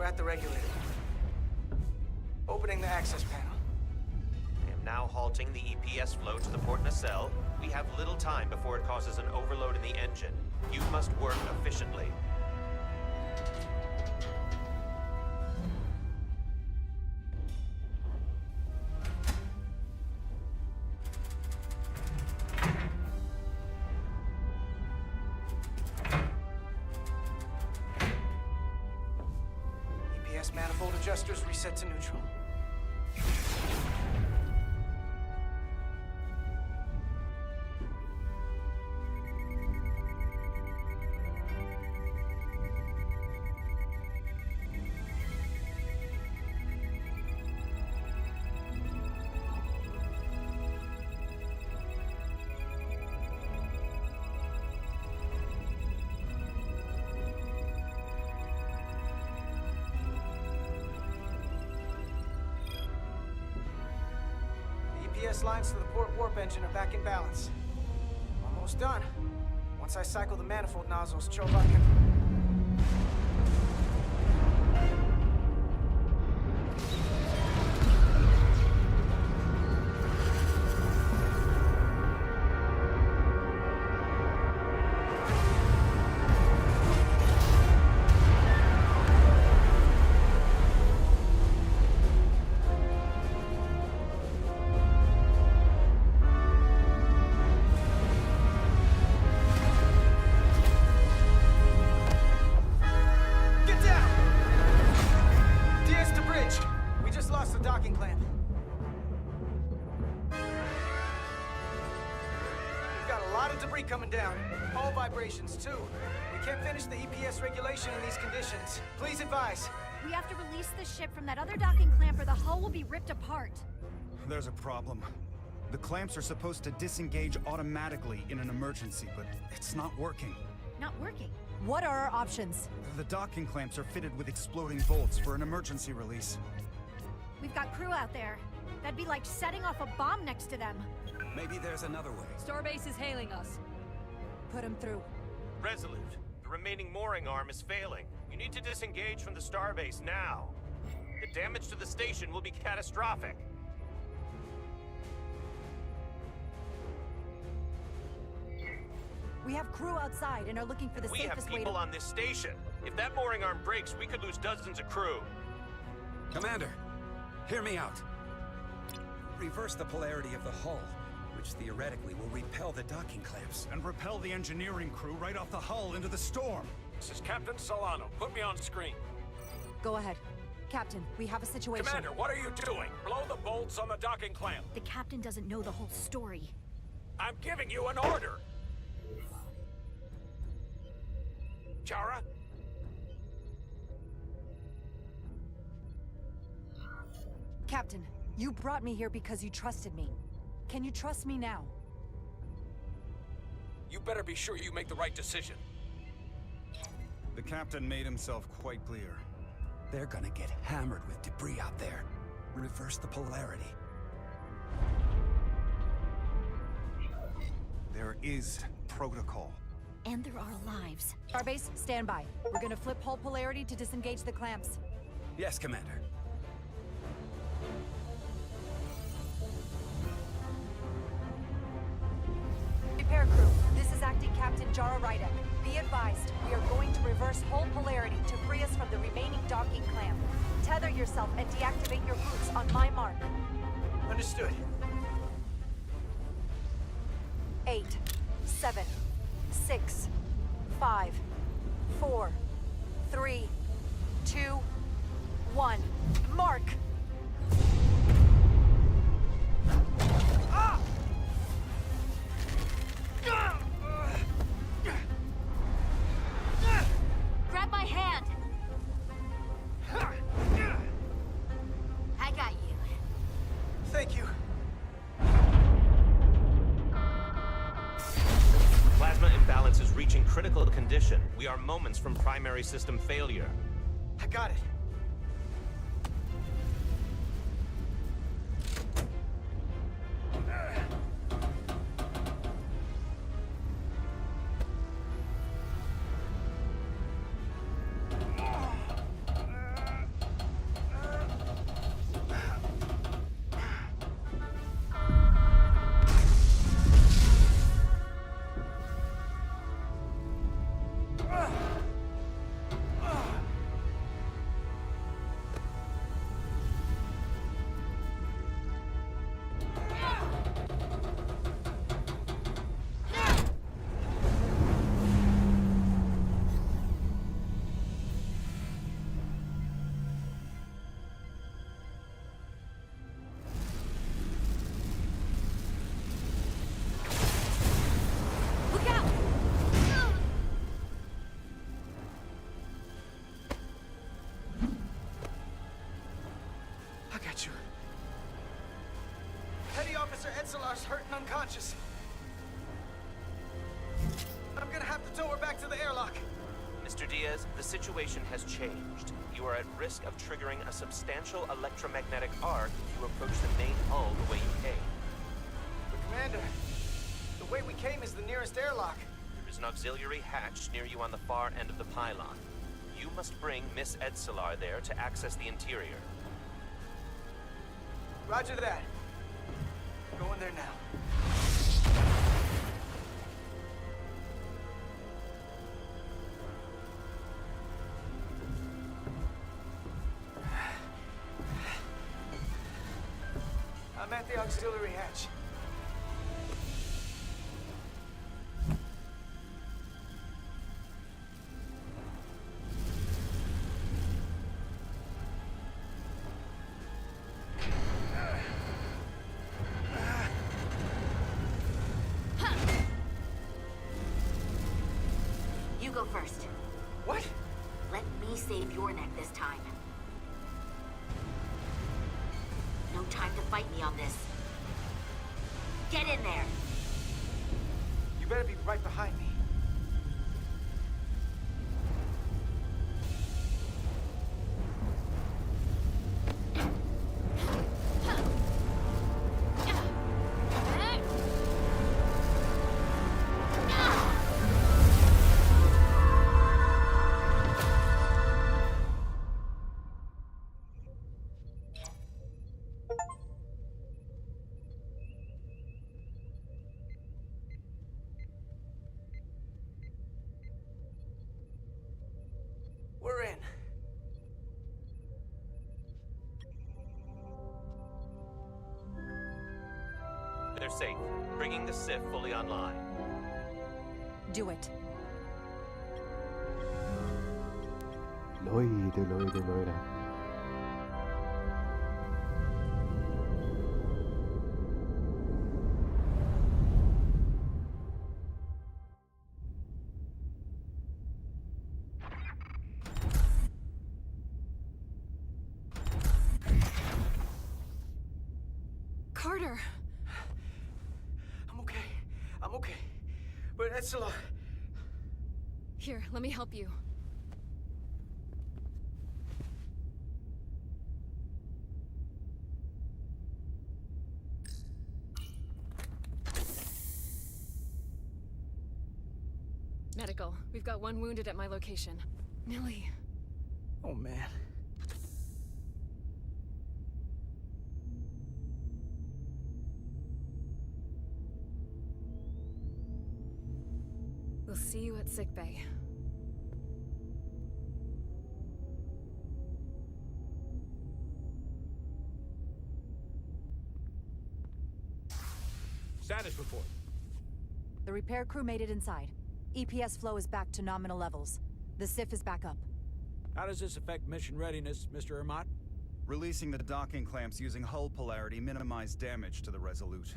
At the regulator. Opening the access panel. I am now halting the EPS flow to the port nacelle. We have little time before it causes an overload in the engine. You must work efficiently. Manifold adjusters reset to neutral. EPS lines to the port warp engine are back in balance. Almost done. Once I cycle the manifold nozzles, Chovok can... coming down. All vibrations, too. We can't finish the EPS regulation in these conditions. Please advise. We have to release the ship from that other docking clamp or the hull will be ripped apart. There's a problem. The clamps are supposed to disengage automatically in an emergency, but it's not working. Not working? What are our options? The docking clamps are fitted with exploding bolts for an emergency release. We've got crew out there. That'd be like setting off a bomb next to them. Maybe there's another way. Starbase is hailing us. Put him through. Resolute, the remaining mooring arm is failing. You need to disengage from the starbase now. The damage to the station will be catastrophic. We have crew outside and are looking for the We have safest way to... people on this station. If that mooring arm breaks, we could lose dozens of crew. Commander, hear me out. Reverse the polarity of the hull, which theoretically will repel the docking clamps. And repel the engineering crew right off the hull into the storm. This is Captain Solano. Put me on screen. Go ahead. Captain, we have a situation. Commander, what are you doing? Blow the bolts on the docking clamp. The captain doesn't know the whole story. I'm giving you an order. Chara? Captain, you brought me here because you trusted me. Can you trust me now? You better be sure you make the right decision. The captain made himself quite clear. They're gonna get hammered with debris out there. Reverse the polarity. There is protocol. And there are lives. Starbase, stand by. We're gonna flip hull polarity to disengage the clamps. Yes, Commander. Repair crew, this is Acting Captain Jara Rydek. Be advised, we are going to reverse hull polarity to free us from the remaining docking clamp. Tether yourself and deactivate your boots on my mark. Understood. 8, 7, 6, 5, 4, 3, 2, 1. Mark! Grab my hand! I got you. Thank you. Plasma imbalance is reaching critical condition. We are moments from primary system failure. I got it. Edsalar's hurt and unconscious. I'm gonna have to tow her back to the airlock. Mr. Diaz, the situation has changed. You are at risk of triggering a substantial electromagnetic arc if you approach the main hull the way you came. But Commander, the way we came is the nearest airlock. There is an auxiliary hatch near you on the far end of the pylon. You must bring Miss Edsalar there to access the interior. Roger that. Going there now. I'm at the auxiliary hatch. You go first. What? Let me save your neck this time. No time to fight me on this. Get in there! You better be right behind me. are safe, bringing the SIF fully online. Do it. Leute. Carter! I'm okay. But that's a lot. Here, let me help you. Medical. We've got one wounded at my location. Millie. Oh, man. We'll see you at sickbay. Status report. The repair crew made it inside. EPS flow is back to nominal levels. The SIF is back up. How does this affect mission readiness, Mr. Ermot? Releasing the docking clamps using hull polarity minimized damage to the Resolute.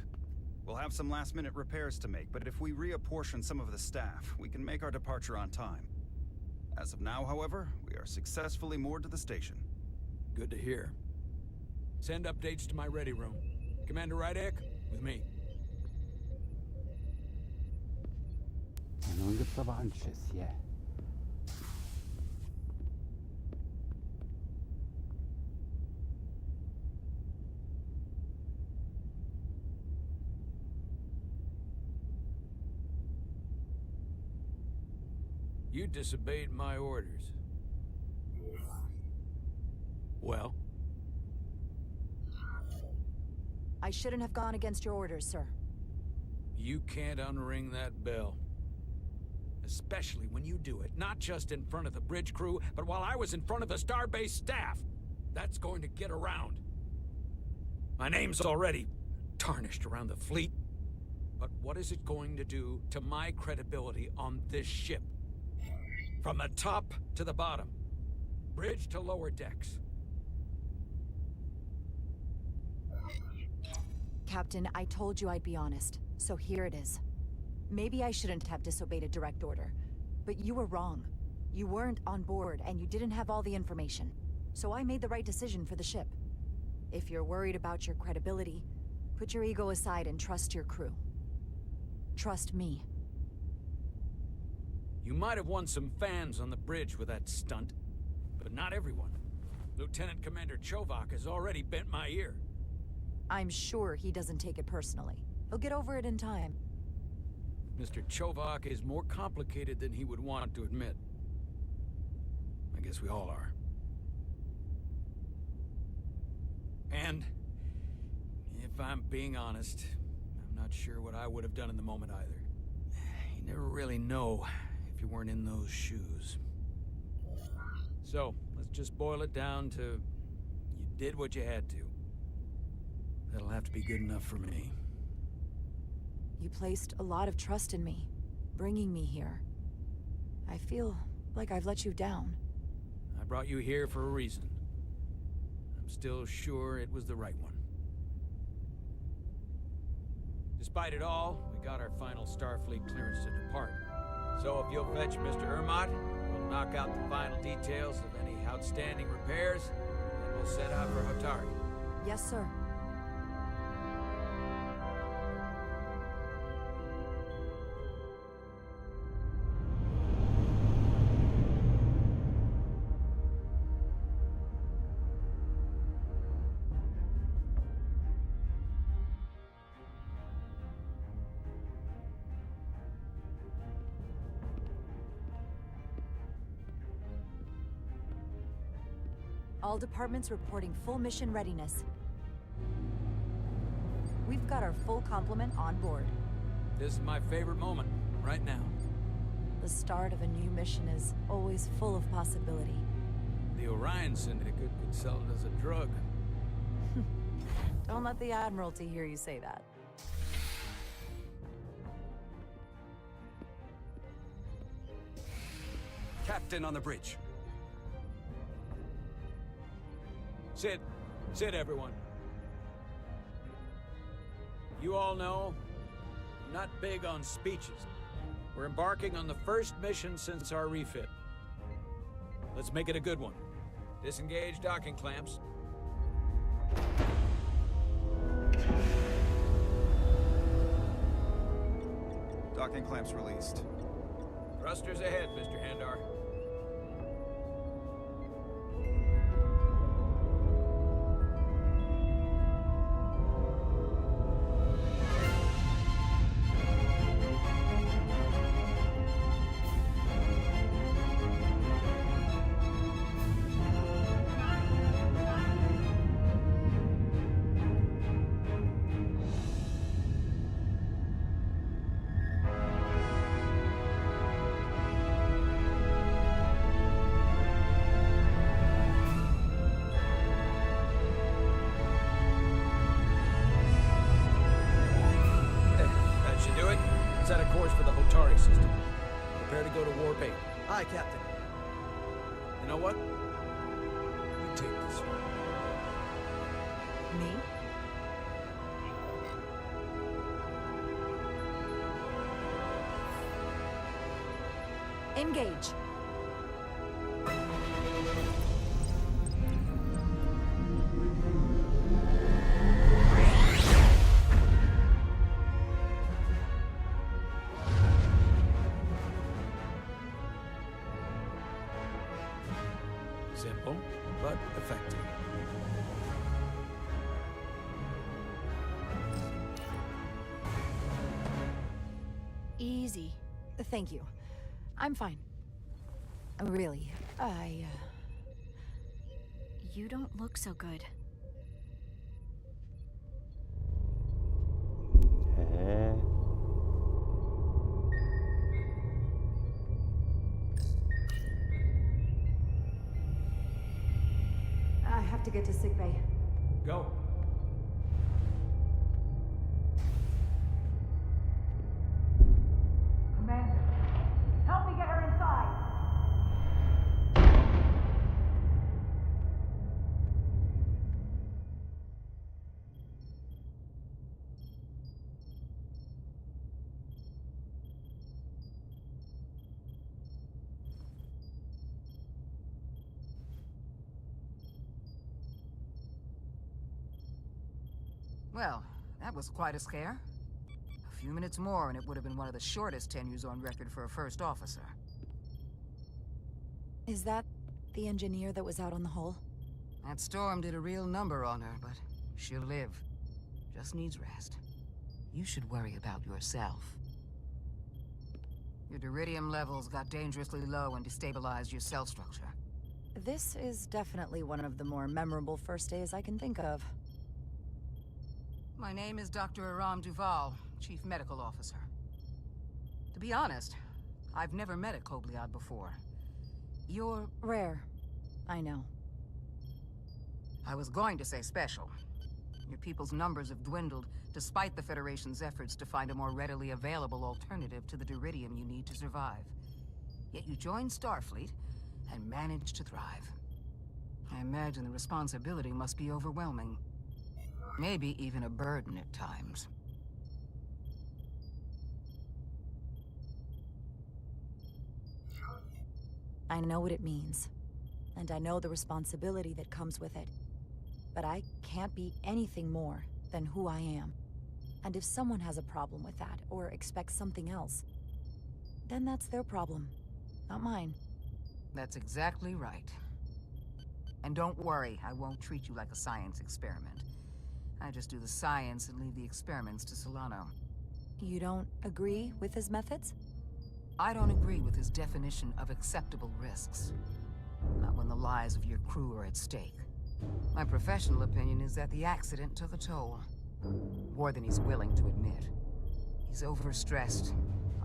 We'll have some last-minute repairs to make, but if we reapportion some of the staff, we can make our departure on time. As of now, however, we are successfully moored to the station. Good to hear. Send updates to my ready room. Commander Rydek, with me. Nun gibt's aber Anschiss, yeah. You disobeyed my orders. Well? I shouldn't have gone against your orders, sir. You can't unring that bell. Especially when you do it, not just in front of the bridge crew, but while I was in front of the Starbase staff. That's going to get around. My name's already tarnished around the fleet. But what is it going to do to my credibility on this ship? From the top to the bottom. Bridge to lower decks. Captain, I told you I'd be honest, so here it is. Maybe I shouldn't have disobeyed a direct order, but you were wrong. You weren't on board, and you didn't have all the information. So I made the right decision for the ship. If you're worried about your credibility, put your ego aside and trust your crew. Trust me. You might have won some fans on the bridge with that stunt, but not everyone. Lieutenant Commander Chovak has already bent my ear. I'm sure he doesn't take it personally. He'll get over it in time. Mr. Chovak is more complicated than he would want to admit. I guess we all are. And, if I'm being honest, I'm not sure what I would have done in the moment either. You never really know if you weren't in those shoes. So, let's just boil it down to you did what you had to. That'll have to be good enough for me. You placed a lot of trust in me, bringing me here. I feel like I've let you down. I brought you here for a reason. I'm still sure it was the right one. Despite it all, we got our final Starfleet clearance to depart. So if you'll fetch Mr. Ermot, we'll knock out the final details of any outstanding repairs, and we'll set out for Hotari. Yes, sir. All departments reporting full mission readiness. We've got our full complement on board. This is my favorite moment, right now. The start of a new mission is always full of possibility. The Orion Syndicate could sell it as a drug. Don't let the Admiralty hear you say that. captain on the bridge. Sit. Sit, everyone. You all know, I'm not big on speeches. We're embarking on the first mission since our refit. Let's make it a good one. Disengage docking clamps. Docking clamps released. Thrusters ahead, Mr. Handar. Set a course for the Hotari system. Prepare to go to Warp 8. Aye, Captain. You know what? You take this one. Me? Engage. Simple, but effective. Easy. Thank you. I'm fine. Really, You don't look so good. I have to get to sickbay. Go. Commander, help me get her inside. Well, that was quite a scare. A few minutes more and it would have been one of the shortest tenures on record for a first officer. Is that the engineer that was out on the hull? That storm did a real number on her, but she'll live. Just needs rest. You should worry about yourself. Your deridium levels got dangerously low and destabilized your cell structure. This is definitely one of the more memorable first days I can think of. My name is Dr. Aram Duval, Chief Medical Officer. To be honest, I've never met a Kobliad before. You're... rare. I know. I was going to say special. Your people's numbers have dwindled, despite the Federation's efforts to find a more readily available alternative to the deridium you need to survive. Yet you joined Starfleet, and managed to thrive. I imagine the responsibility must be overwhelming. Maybe even a burden at times. I know what it means. And I know the responsibility that comes with it. But I can't be anything more than who I am. And if someone has a problem with that, or expects something else, then that's their problem, not mine. That's exactly right. And don't worry, I won't treat you like a science experiment. I just do the science and leave the experiments to Solano. You don't agree with his methods? I don't agree with his definition of acceptable risks. Not when the lives of your crew are at stake. My professional opinion is that the accident took a toll. More than he's willing to admit. He's overstressed,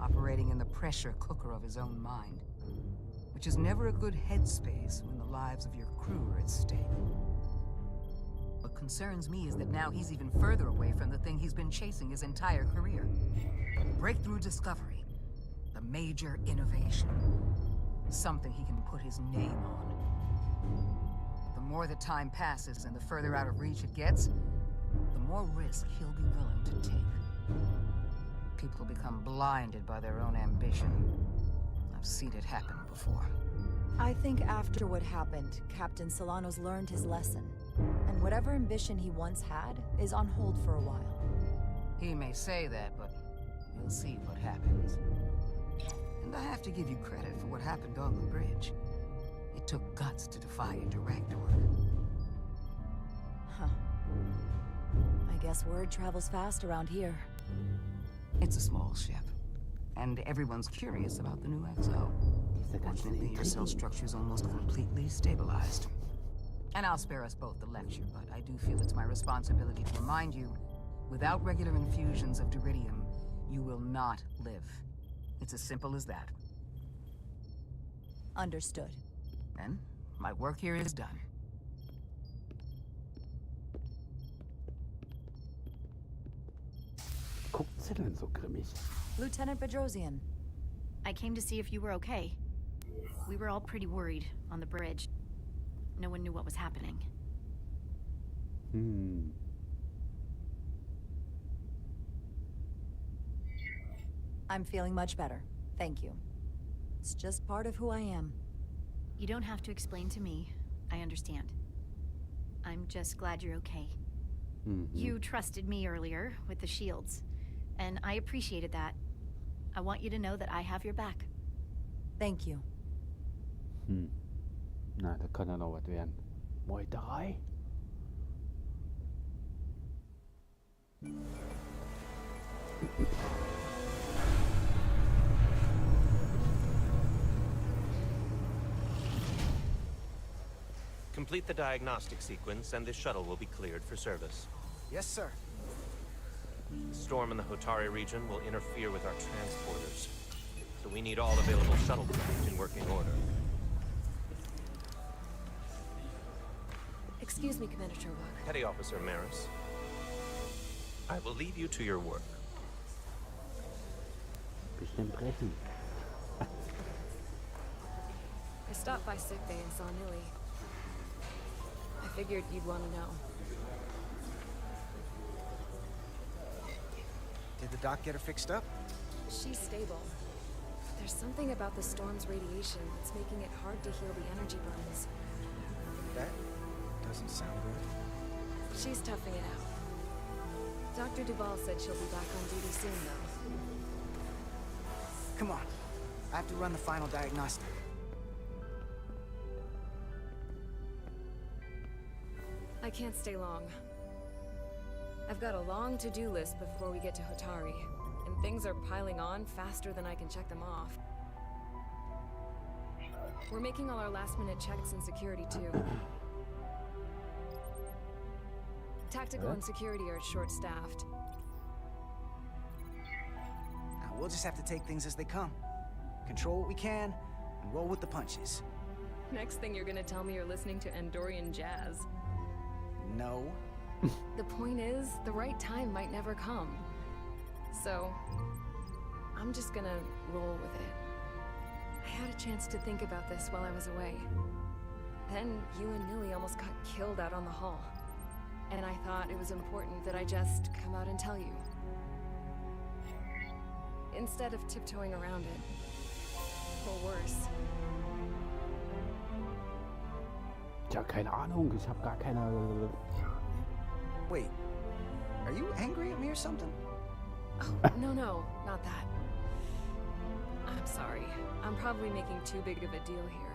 operating in the pressure cooker of his own mind. Which is never a good headspace when the lives of your crew are at stake. What concerns me is that now he's even further away from the thing he's been chasing his entire career. Breakthrough discovery. The major innovation. Something he can put his name on. The more the time passes and the further out of reach it gets, the more risk he'll be willing to take. People become blinded by their own ambition. I've seen it happen before. I think after what happened, Captain Solano's learned his lesson. And whatever ambition he once had is on hold for a while. He may say that, but we'll see what happens. And I have to give you credit for what happened on the bridge. It took guts to defy a director. Huh. I guess word travels fast around here. It's a small ship, and everyone's curious about the new XO. Fortunately, your cell structure's almost completely stabilized. And I'll spare us both the lecture, but I do feel it's my responsibility to remind you, without regular infusions of Duridium, you will not live. It's as simple as that. Understood. Then, my work here is done. Guckt sie denn so grimmig? Lieutenant Bedrosian. I came to see if you were okay. We were all pretty worried on the bridge. No one knew what was happening. I'm feeling much better. Thank you. It's just part of who I am. You don't have to explain to me. I understand. I'm just glad you're okay. You trusted me earlier with the shields, and I appreciated that. I want you to know that I have your back. Thank you. Na, das kann ja noch was werden. Meuterei? Complete the diagnostic sequence, and this shuttle will be cleared for service. Yes, sir. The storm in the Hotari region will interfere with our transporters, so we need all available shuttlecraft in working order. Excuse me, Commander Chobok. Petty Officer Maris, I will leave you to your work. Bestimmt brechen. I stopped by sickbay and saw Nilly. I figured you'd want to know. Did the doc get her fixed up? She's stable. There's something about the storm's radiation that's making it hard to heal the energy burns. That doesn't sound good. She's toughing it out. Dr. Duval said she'll be back on duty soon, though. Come on. I have to run the final diagnostic. I can't stay long. I've got a long to-do list before we get to Hotari, and things are piling on faster than I can check them off. We're making all our last-minute checks and security, too. Tactical and security are short-staffed. Now, we'll just have to take things as they come. Control what we can, and roll with the punches. Next thing you're gonna tell me you're listening to Andorian jazz. No. The point is, the right time might never come. So, I'm just gonna roll with it. I had a chance to think about this while I was away. Then you and Nilly almost got killed out on the hull. And I thought it was important that I just come out and tell you. Instead of tiptoeing around it. Or worse. Tja, keine Ahnung, ich habe gar keine... Wait, are you angry at me or something? Oh, no, not that. I'm sorry. I'm probably making too big of a deal here.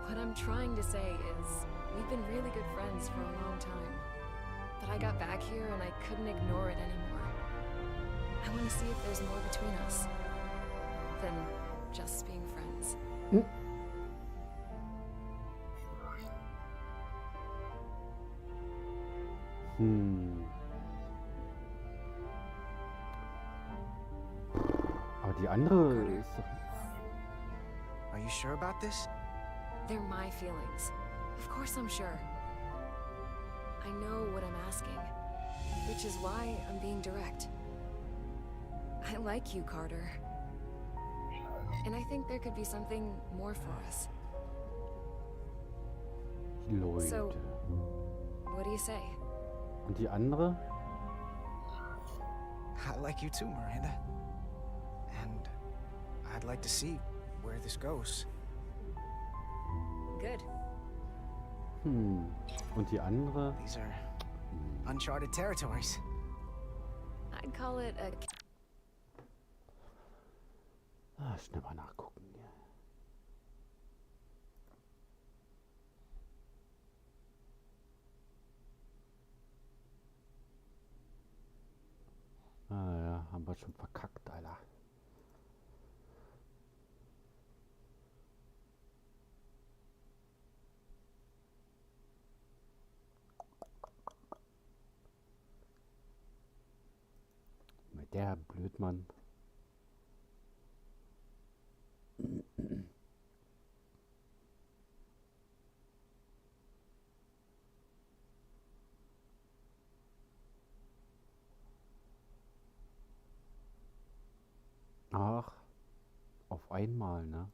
What I'm trying to say is, we've been really good friends for a long time. But I got back here and I couldn't ignore it anymore. I want to see if there's more between us than just being friends. Aber die andere ist doch... Are you sure about this? They're my feelings. Of course I'm sure. I know what I'm asking, which is why I'm being direct. I like you, Carter. And I think there could be something more for us. Leute. So, what do you say? Und die andere? I like you too, Miranda. And I'd like to see where this goes. Good. Und die andere? These are uncharted territories. I'd call it a... Schnell mal nachgucken. Ja, haben wir schon verkackt, Alter. Mit der Blödmann. Ach, auf einmal, ne?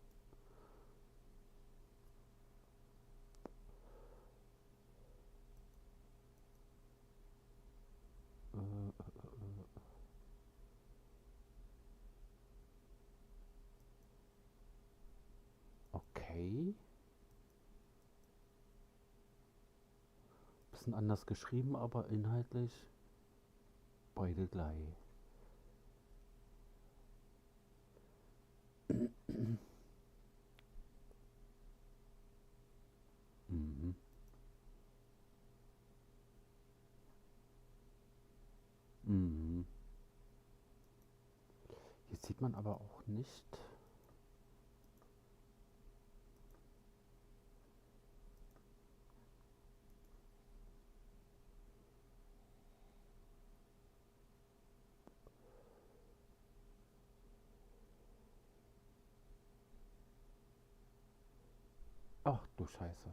Okay. Bisschen anders geschrieben, aber inhaltlich beide gleich. Mhm. Mhm. Hier sieht man aber auch nicht. Ach du Scheiße.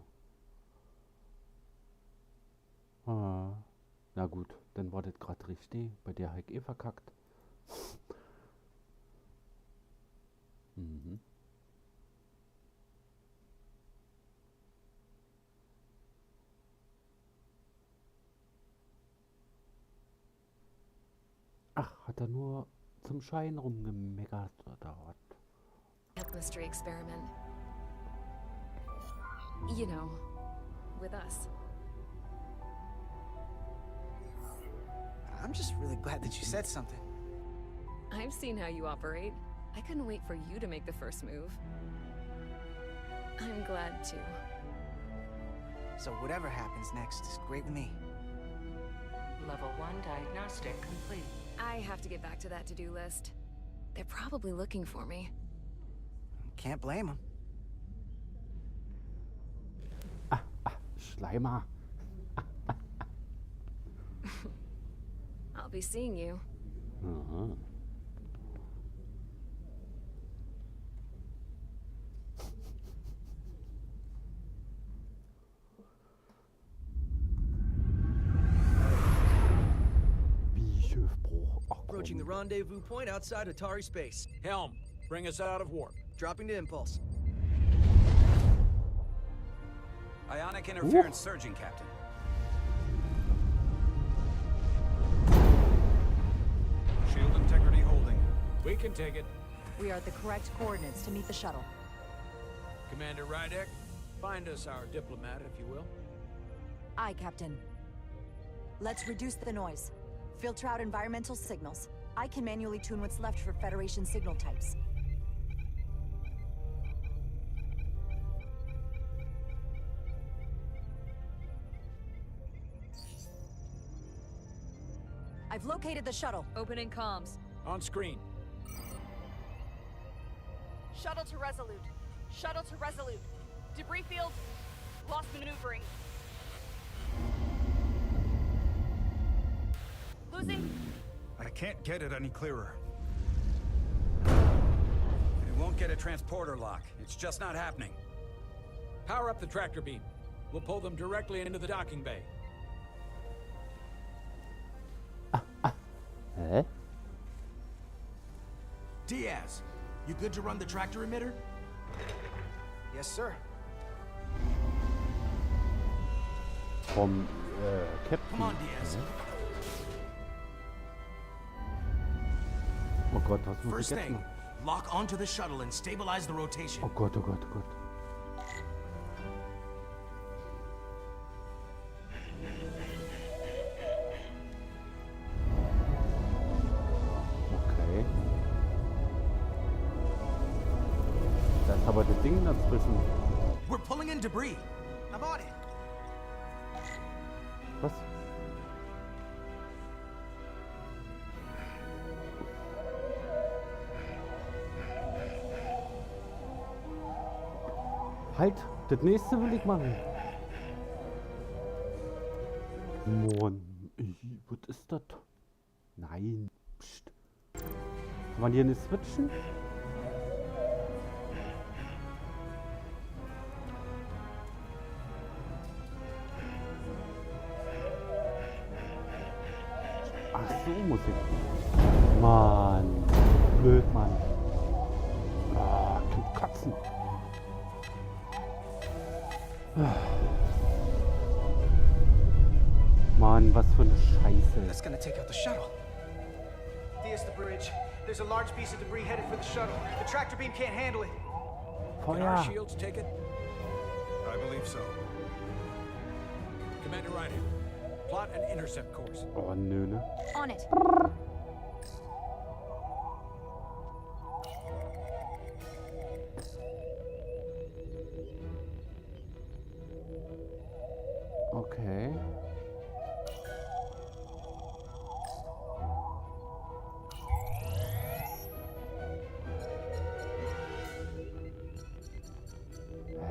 Ah. Na gut, dann war das gerade richtig. Bei der habe ich eh verkackt. Mhm. Ach, hat er nur zum Schein rumgemeckert oder was? Mystery experiment. You know, with us. I'm just really glad that you said something. I've seen how you operate. I couldn't wait for you to make the first move. I'm glad too. So whatever happens next is great with me. Level 1 diagnostic complete. I have to get back to that to-do list. They're probably looking for me. Can't blame them. Schleimer. I'll be seeing you. Aha. Approaching the rendezvous point outside Atari space. Helm, bring us out of warp. Dropping to impulse. Ionic interference surging, Captain. Shield integrity holding. We can take it. We are at the correct coordinates to meet the shuttle. Commander Rydek, find us our diplomat, if you will. Aye, Captain. Let's reduce the noise. Filter out environmental signals. I can manually tune what's left for Federation signal types. I've located the shuttle. Opening comms. On screen. Shuttle to Resolute. Shuttle to Resolute. Debris field. Lost maneuvering. Losing. I can't get it any clearer. It won't get a transporter lock. It's just not happening. Power up the tractor beam. We'll pull them directly into the docking bay. Hä? Diaz, You good to run the tractor emitter? Yes, sir. Vom Captain. Come on, Diaz. Oh Gott, was muss First ich jetzt thing, noch? lock onto the shuttle and stabilize the rotation. Oh Gott, oh Gott, oh Gott. Okay. Da ist aber das Ding dazwischen. We're pulling in debris. I'm on it. Was? Halt, das nächste will ich machen. Mann, was ist das? Nein, pst. Kann man hier nicht switchen? Ach so, muss ich. Mann, blöd, Mann. Ah, zum Kotzen. Mann, was für eine Scheiße. That's gonna take out the shuttle. There's the bridge. There's a large piece of debris headed for the shuttle. The tractor beam can't handle it. Can our shields take it? I believe so. Commander Ryder, plot an intercept course. Oh, nö, ne? On it. Okay.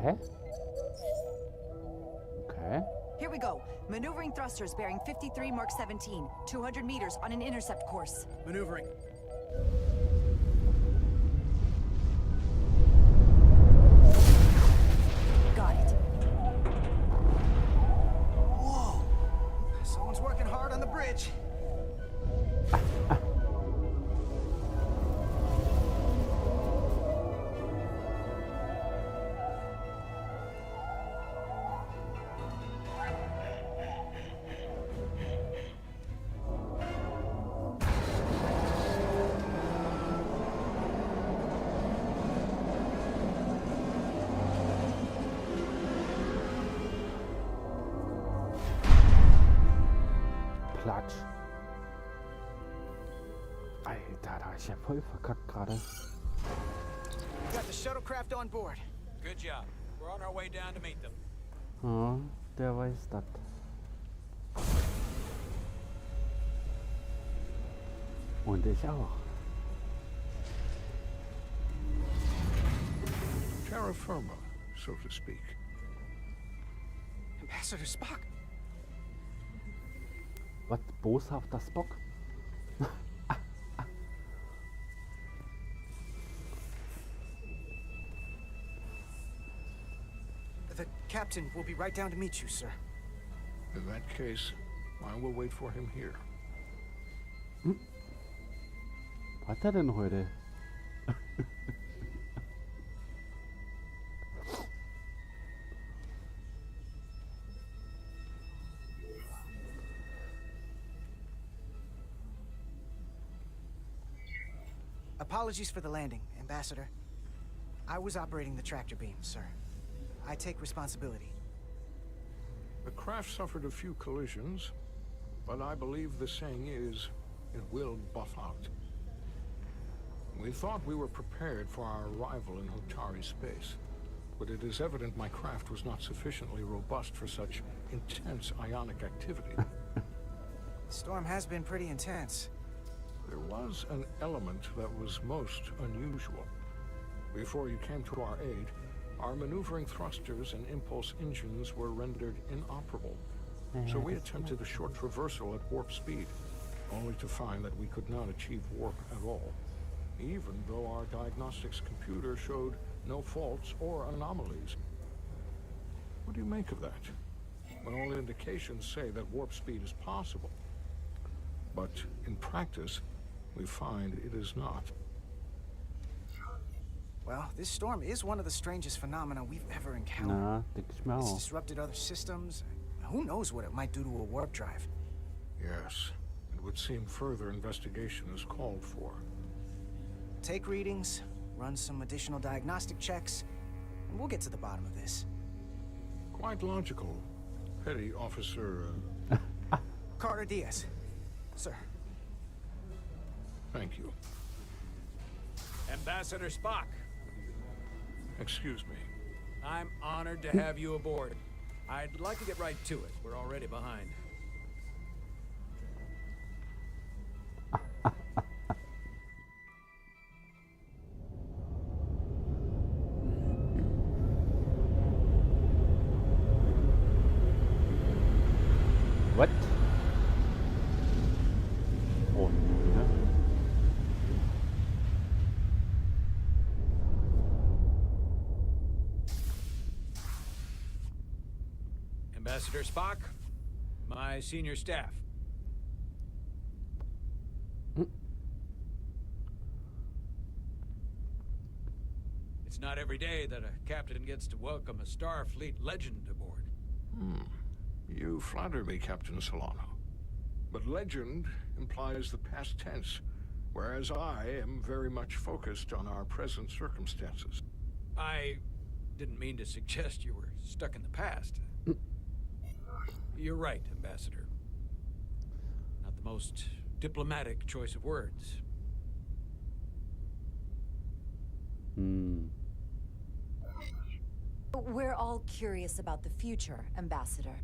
Hä? Okay. Here we go. Maneuvering thrusters bearing 53 Mark 17. 200 meters on an intercept course. Maneuvering. Got it. Whoa! Someone's working hard on the bridge. Platsch. Alter, da ist ja voll verkackt gerade. We got the shuttlecraft on board. Good job. We're on our way down to meet them. Ja, der weiß das. Und ich auch. Terra firma, so to speak. Ambassador Spock. Was? Boshafter Spock? The captain will be right down to meet you, sir. In that case, I will wait for him here. Hm? Was hat er denn heute? Apologies for the landing, Ambassador. I was operating the tractor beam, sir. I take responsibility. The craft suffered a few collisions, but I believe the saying is, it will buff out. We thought we were prepared for our arrival in Hotari space, but it is evident my craft was not sufficiently robust for such intense ionic activity. The storm has been pretty intense. There was an element that was most unusual. Before you came to our aid, our maneuvering thrusters and impulse engines were rendered inoperable. So we attempted a short traversal at warp speed, only to find that we could not achieve warp at all, even though our diagnostics computer showed no faults or anomalies. What do you make of that? When all indications say that warp speed is possible. But in practice, we find it is not. Well, this storm is one of the strangest phenomena we've ever encountered. Na, denke ich mir It's auch. disrupted other systems. Who knows what it might do to a warp drive? Yes, it would seem further investigation is called for. Take readings, run some additional diagnostic checks, and we'll get to the bottom of this. Quite logical, Petty Officer... Carter Diaz. Sir. Thank you. Ambassador Spock. Excuse me. I'm honored to have you aboard. I'd like to get right to it. We're already behind. What? Oh, ne? Ambassador Spock, my senior staff. It's not every day that a captain gets to welcome a Starfleet legend aboard. You flatter me, Captain Solano. But legend implies the past tense, whereas I am very much focused on our present circumstances. I didn't mean to suggest you were stuck in the past. You're right, Ambassador. Not the most diplomatic choice of words. We're all curious about the future, Ambassador.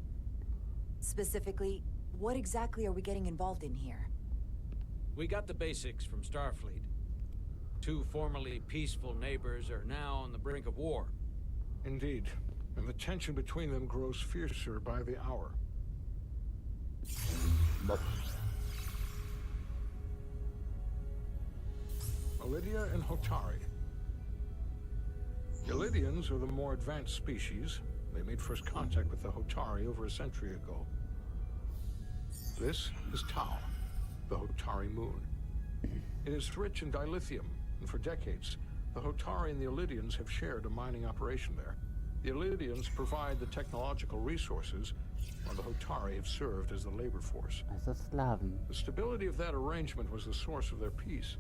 Specifically, what exactly are we getting involved in here? We got the basics from Starfleet. Two formerly peaceful neighbors are now on the brink of war. Indeed, and the tension between them grows fiercer by the hour. Elydia and Hotari. The Elydians are the more advanced species. They made first contact with the Hotari over a century ago. This is Tau, the Hotari moon. It is rich in dilithium, and for decades, the Hotari and the Elydians have shared a mining operation there. The Elydians provide the technological resources, while the Hotari have served as the labor force. Also Sklaven. The stability of that arrangement was the source of their peace,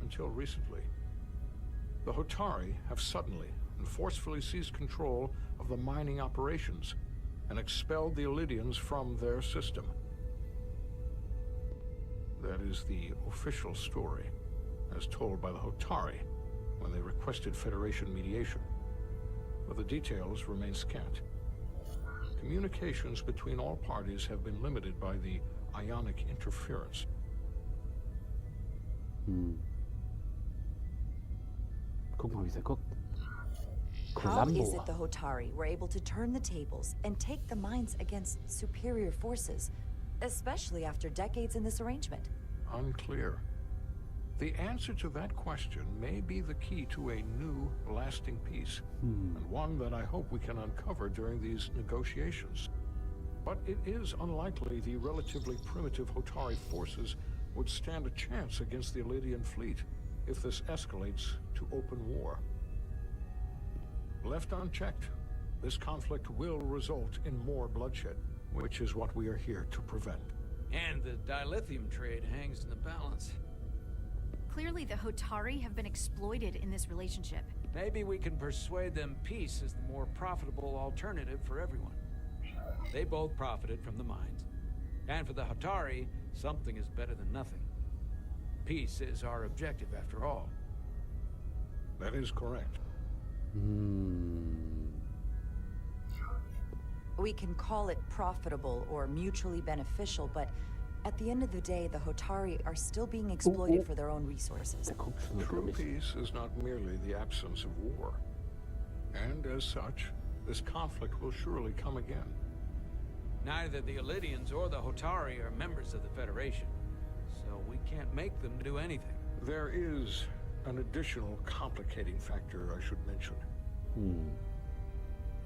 until recently. The Hotari have suddenly and forcefully seized control of the mining operations and expelled the Elydians from their system. That is the official story, as told by the Hotari when they requested Federation mediation. But the details remain scant. Communications between all parties have been limited by the ionic interference. Guck mal, wie sie guckt. How is Columbo. it the Hotari were able to turn the tables and take the mines against superior forces, especially after decades in this arrangement? Unclear. The answer to that question may be the key to a new, lasting peace, and one that I hope we can uncover during these negotiations. But it is unlikely the relatively primitive Hotari forces would stand a chance against the Elydian fleet if this escalates to open war. Left unchecked, this conflict will result in more bloodshed, which is what we are here to prevent. And the dilithium trade hangs in the balance. Clearly, the Hotari have been exploited in this relationship. Maybe we can persuade them peace is the more profitable alternative for everyone. They both profited from the mines. And for the Hotari, something is better than nothing. Peace is our objective, after all. That is correct. We can call it profitable or mutually beneficial, but at the end of the day, the Hotari are still being exploited for their own resources. True peace is not merely the absence of war. And as such, this conflict will surely come again. Neither the Elydians or the Hotari are members of the Federation, so we can't make them do anything. There is an additional complicating factor I should mention.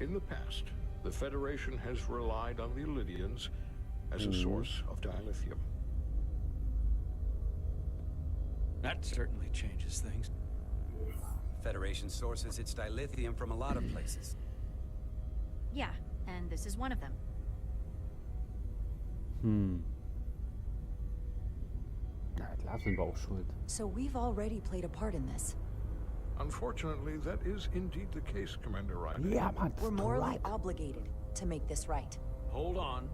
In the past, the Federation has relied on the Elydians as a source of dilithium. That certainly changes things. Federation sources its dilithium from a lot of places. Yeah, and this is one of them. Na klar sind wir auch schuld. So we've already played a part in this. Unfortunately, that is indeed the case, Commander Ryder. Ja, Mann, We're morally obligated to make this right. Hold on.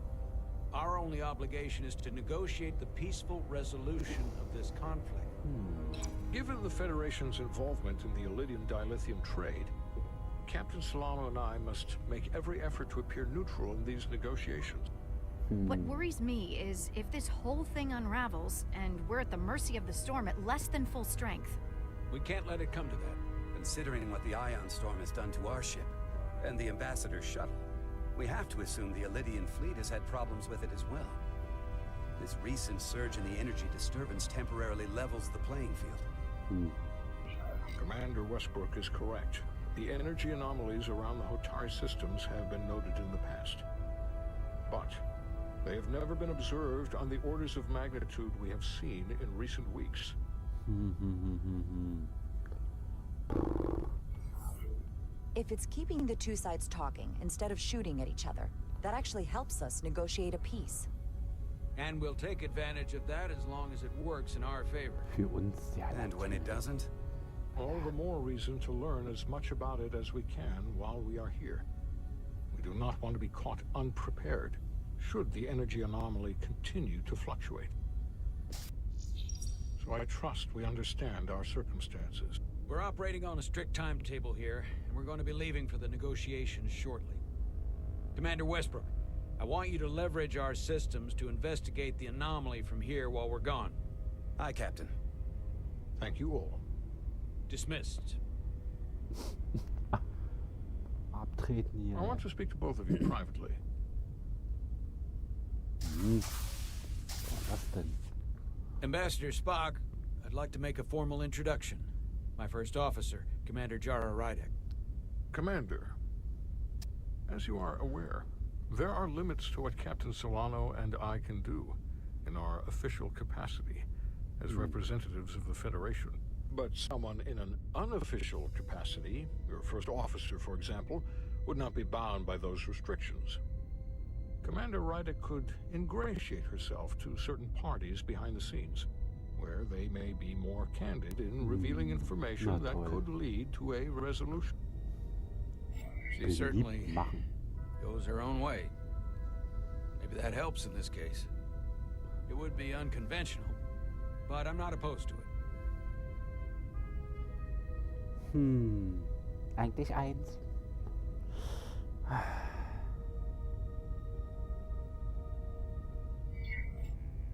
Our only obligation is to negotiate the peaceful resolution of this conflict. Given the Federation's involvement in the Iridium dilithium trade, Captain Solano and I must make every effort to appear neutral in these negotiations. What worries me is if this whole thing unravels and we're at the mercy of the storm at less than full strength. We can't let it come to that. Considering what the Ion Storm has done to our ship, and the Ambassador's shuttle, we have to assume the Ilidian fleet has had problems with it as well. This recent surge in the energy disturbance temporarily levels the playing field. Commander Westbrook is correct. The energy anomalies around the Hotari systems have been noted in the past. But they have never been observed on the orders of magnitude we have seen in recent weeks. If it's keeping the two sides talking instead of shooting at each other, that actually helps us negotiate a peace. And we'll take advantage of that as long as it works in our favor. Für uns, ja. And when it doesn't? All the more reason to learn as much about it as we can while we are here. We do not want to be caught unprepared should the energy anomaly continue to fluctuate. So I trust we understand our circumstances. We're operating on a strict timetable here, and we're going to be leaving for the negotiations shortly. Commander Westbrook, I want you to leverage our systems to investigate the anomaly from here while we're gone. Aye, Captain. Thank you all. Dismissed. Abtreten hier. I want to speak to both of you privately. Was denn? Ambassador Spock, I'd like to make a formal introduction. My first officer, Commander Jara Rydek. Commander, as you are aware, there are limits to what Captain Solano and I can do in our official capacity as representatives of the Federation. But someone in an unofficial capacity, your first officer, for example, would not be bound by those restrictions. Commander Rydek could ingratiate herself to certain parties behind the scenes, where they may be more candid in revealing information that could lead to a resolution. She certainly goes her own way. Maybe that helps in this case. It would be unconventional, but I'm not opposed to it. Eigentlich eins.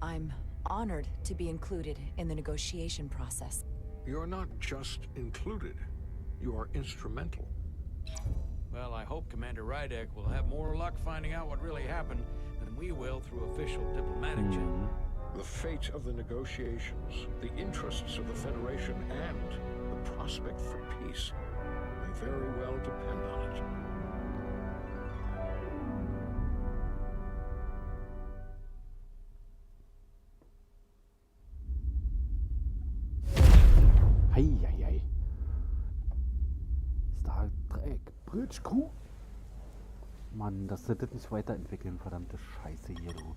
I'm honored to be included in the negotiation process. You're not just included, you are instrumental. Well, I hope Commander Rydek will have more luck finding out what really happened than we will through official diplomatic channels. The fate of the negotiations, the interests of the Federation, and the prospect for peace may very well depend on it. Heieiei. Star Trek Bridge Crew. Mann, das wird nicht weiterentwickeln, verdammte Scheiße hier, du.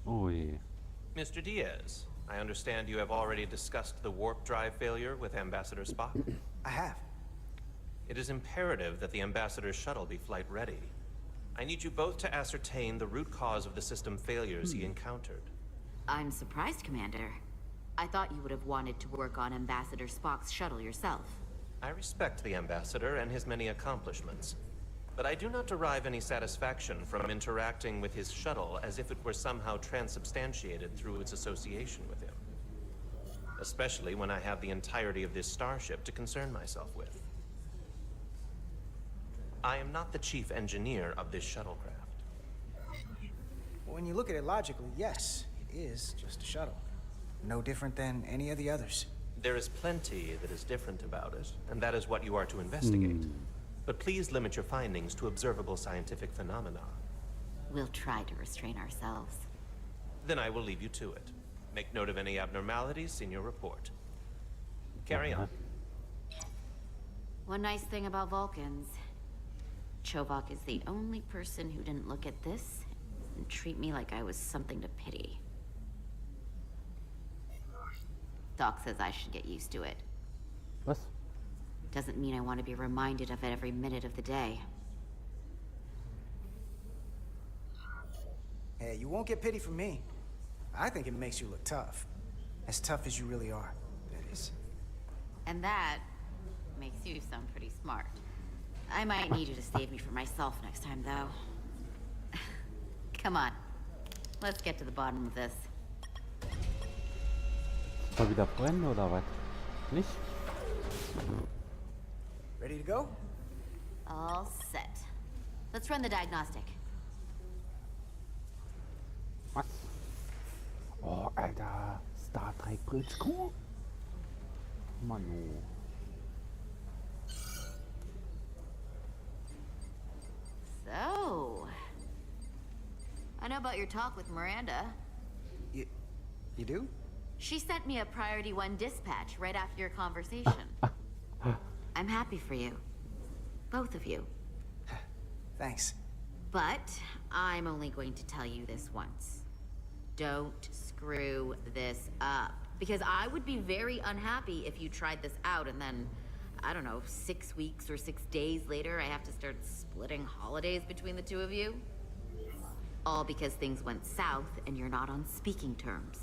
Oh je. Mr. Diaz, I understand you have already discussed the warp drive failure with Ambassador Spock? I have. It is imperative that the Ambassador's shuttle be flight ready. I need you both to ascertain the root cause of the system failures he encountered. I'm surprised, Commander. I thought you would have wanted to work on Ambassador Spock's shuttle yourself. I respect the Ambassador and his many accomplishments, but I do not derive any satisfaction from interacting with his shuttle as if it were somehow transubstantiated through its association with him. Especially when I have the entirety of this starship to concern myself with. I am not the chief engineer of this shuttlecraft. When you look at it logically, yes, it is just a shuttle. No different than any of the others. There is plenty that is different about it, and that is what you are to investigate. But please limit your findings to observable scientific phenomena. We'll try to restrain ourselves. Then I will leave you to it. Make note of any abnormalities in your report. Carry on. One nice thing about Vulcans, Chovok is the only person who didn't look at this and treat me like I was something to pity. Doc says I should get used to it. Was? Doesn't mean I want to be reminded of it every minute of the day. Hey, you won't get pity from me. I think it makes you look tough. As tough as you really are, that is. And that makes you sound pretty smart. I might need you to save me from myself next time, though. Come on. Let's get to the bottom of this. Mal wieder brennen oder was? Nicht? Ready to go? All set. Let's run the diagnostic. Was? Oh, Alter. Star Trek Bridge Crew? Manu. So... I know about your talk with Miranda. You do? She sent me a Priority 1 dispatch right after your conversation. I'm happy for you. Both of you. Thanks. But I'm only going to tell you this once. Don't screw this up. Because I would be very unhappy if you tried this out and then, I don't know, 6 weeks or 6 days later, I have to start splitting holidays between the two of you. All because things went south and you're not on speaking terms.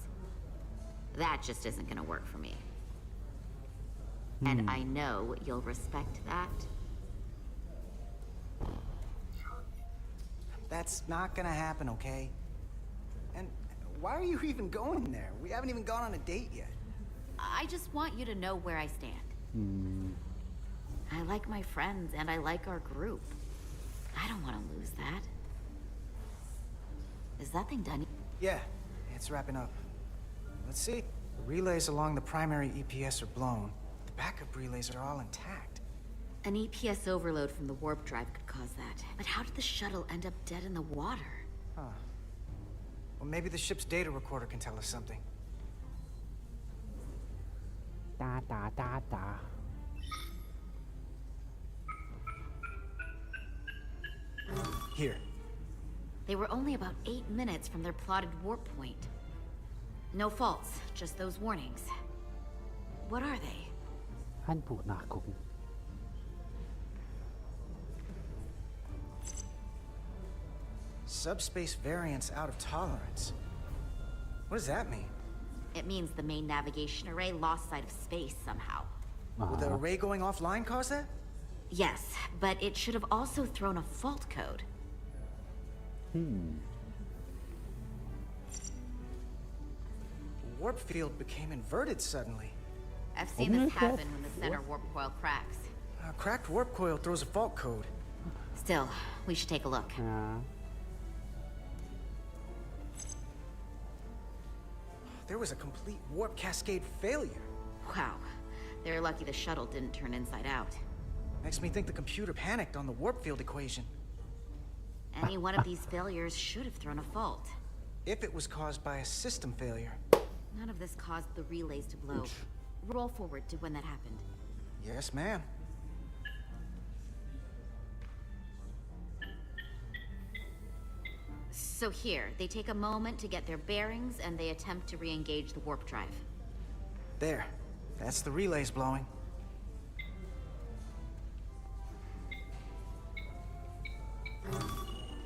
That just isn't gonna work for me. And I know you'll respect that. That's not gonna happen, okay? And why are you even going there? We haven't even gone on a date yet. I just want you to know where I stand. I like my friends and I like our group. I don't want to lose that. Is that thing done? Yeah, it's wrapping up. Let's see. The relays along the primary EPS are blown. The backup relays are all intact. An EPS overload from the warp drive could cause that. But how did the shuttle end up dead in the water? Huh. Well, maybe the ship's data recorder can tell us something. Da da da da. Here. They were only about 8 minutes from their plotted warp point. No faults, just those warnings. What are they? Handbuch nachgucken. Subspace variance out of tolerance. What does that mean? It means the main navigation array lost sight of space somehow. Will the array going offline cause that? Yes, but it should have also thrown a fault code. The warp field became inverted suddenly. I've seen this happen when the center warp coil cracks. A cracked warp coil throws a fault code. Still, we should take a look. There was a complete warp cascade failure. Wow. They're lucky the shuttle didn't turn inside out. Makes me think the computer panicked on the warp field equation. Any one of these failures should have thrown a fault. If it was caused by a system failure. None of this caused the relays to blow. Roll forward to when that happened. Yes, ma'am. So here, they take a moment to get their bearings and they attempt to re-engage the warp drive. There. That's the relays blowing.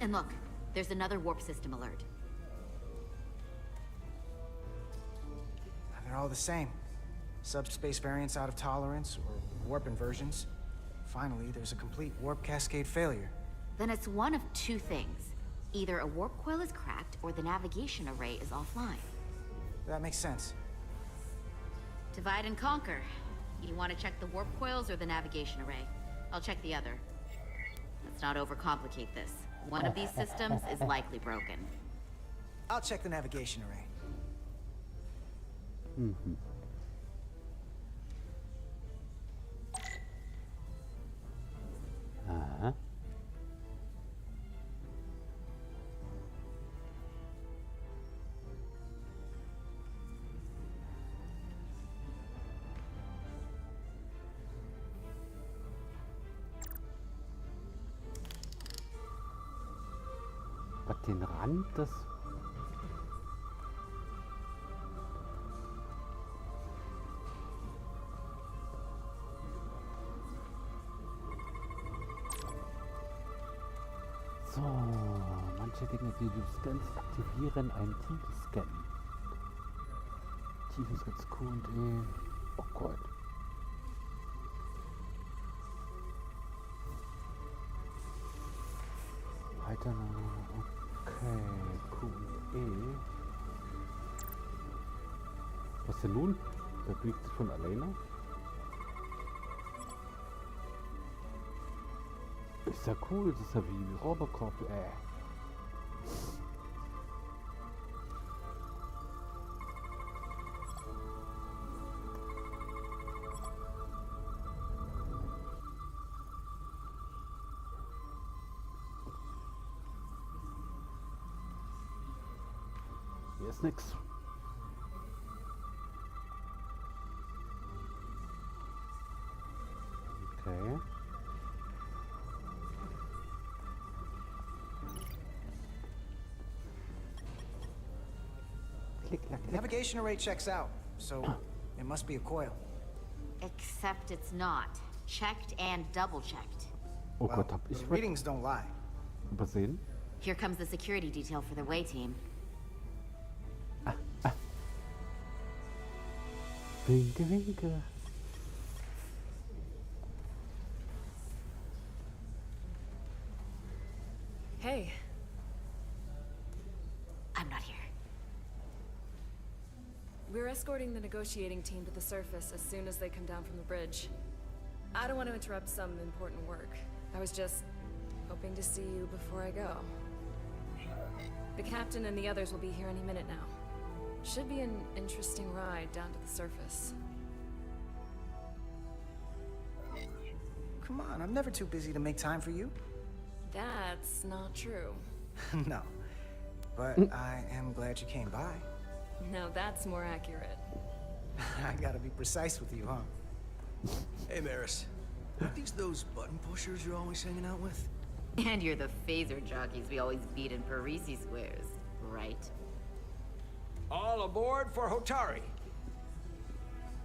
And look, there's another warp system alert. They're all the same. Subspace variance out of tolerance, or warp inversions. Finally, there's a complete warp cascade failure. Then it's one of two things. Either a warp coil is cracked, or the navigation array is offline. That makes sense. Divide and conquer. You want to check the warp coils or the navigation array? I'll check the other. Let's not overcomplicate this. One of these systems is likely broken. I'll check the navigation array. Den Rand des... So, manche Dinge, die du scannst, aktivieren einen Tiefenscan. Tiefenscan Q und E. Oh Gott. Weiter nach. Okay, Q und E. Was denn nun? Der bewegt sich von alleine? Ist ja cool, das ist ja wie Robocop, Hier ist nix. Okay. Navigation array checks out, so it must be a coil. Except it's not. Checked and double-checked. Oh Gott, hab ich the readings don't lie. Übersehen? Here comes the security detail for the way team. Winke, winke. Hey. I'm not here. We're escorting the negotiating team to the surface as soon as they come down from the bridge. I don't want to interrupt some important work. I was just hoping to see you before I go. The captain and the others will be here any minute now. Should be an interesting ride down to the surface. Come on, I'm never too busy to make time for you. That's not true. No. But I am glad you came by. No, that's more accurate. I gotta be precise with you, huh? Hey, Maris. Aren't these those button pushers you're always hanging out with? And you're the phaser jockeys we always beat in Parisi squares, right? All aboard for Hotari.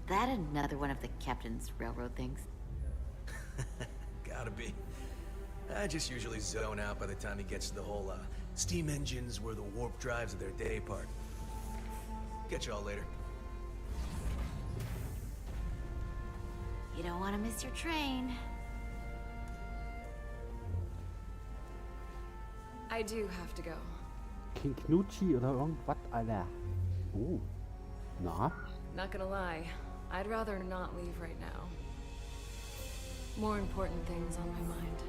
That another one of the captain's railroad things? Gotta be. I just usually zone out by the time he gets to the whole, steam engines were the warp drives of their day part. Catch y'all later. You don't want to miss your train. I do have to go. King Knutschi oder irgendwas, Alter. Oh. Na? Not gonna lie, I'd rather not leave right now. More important things on my mind.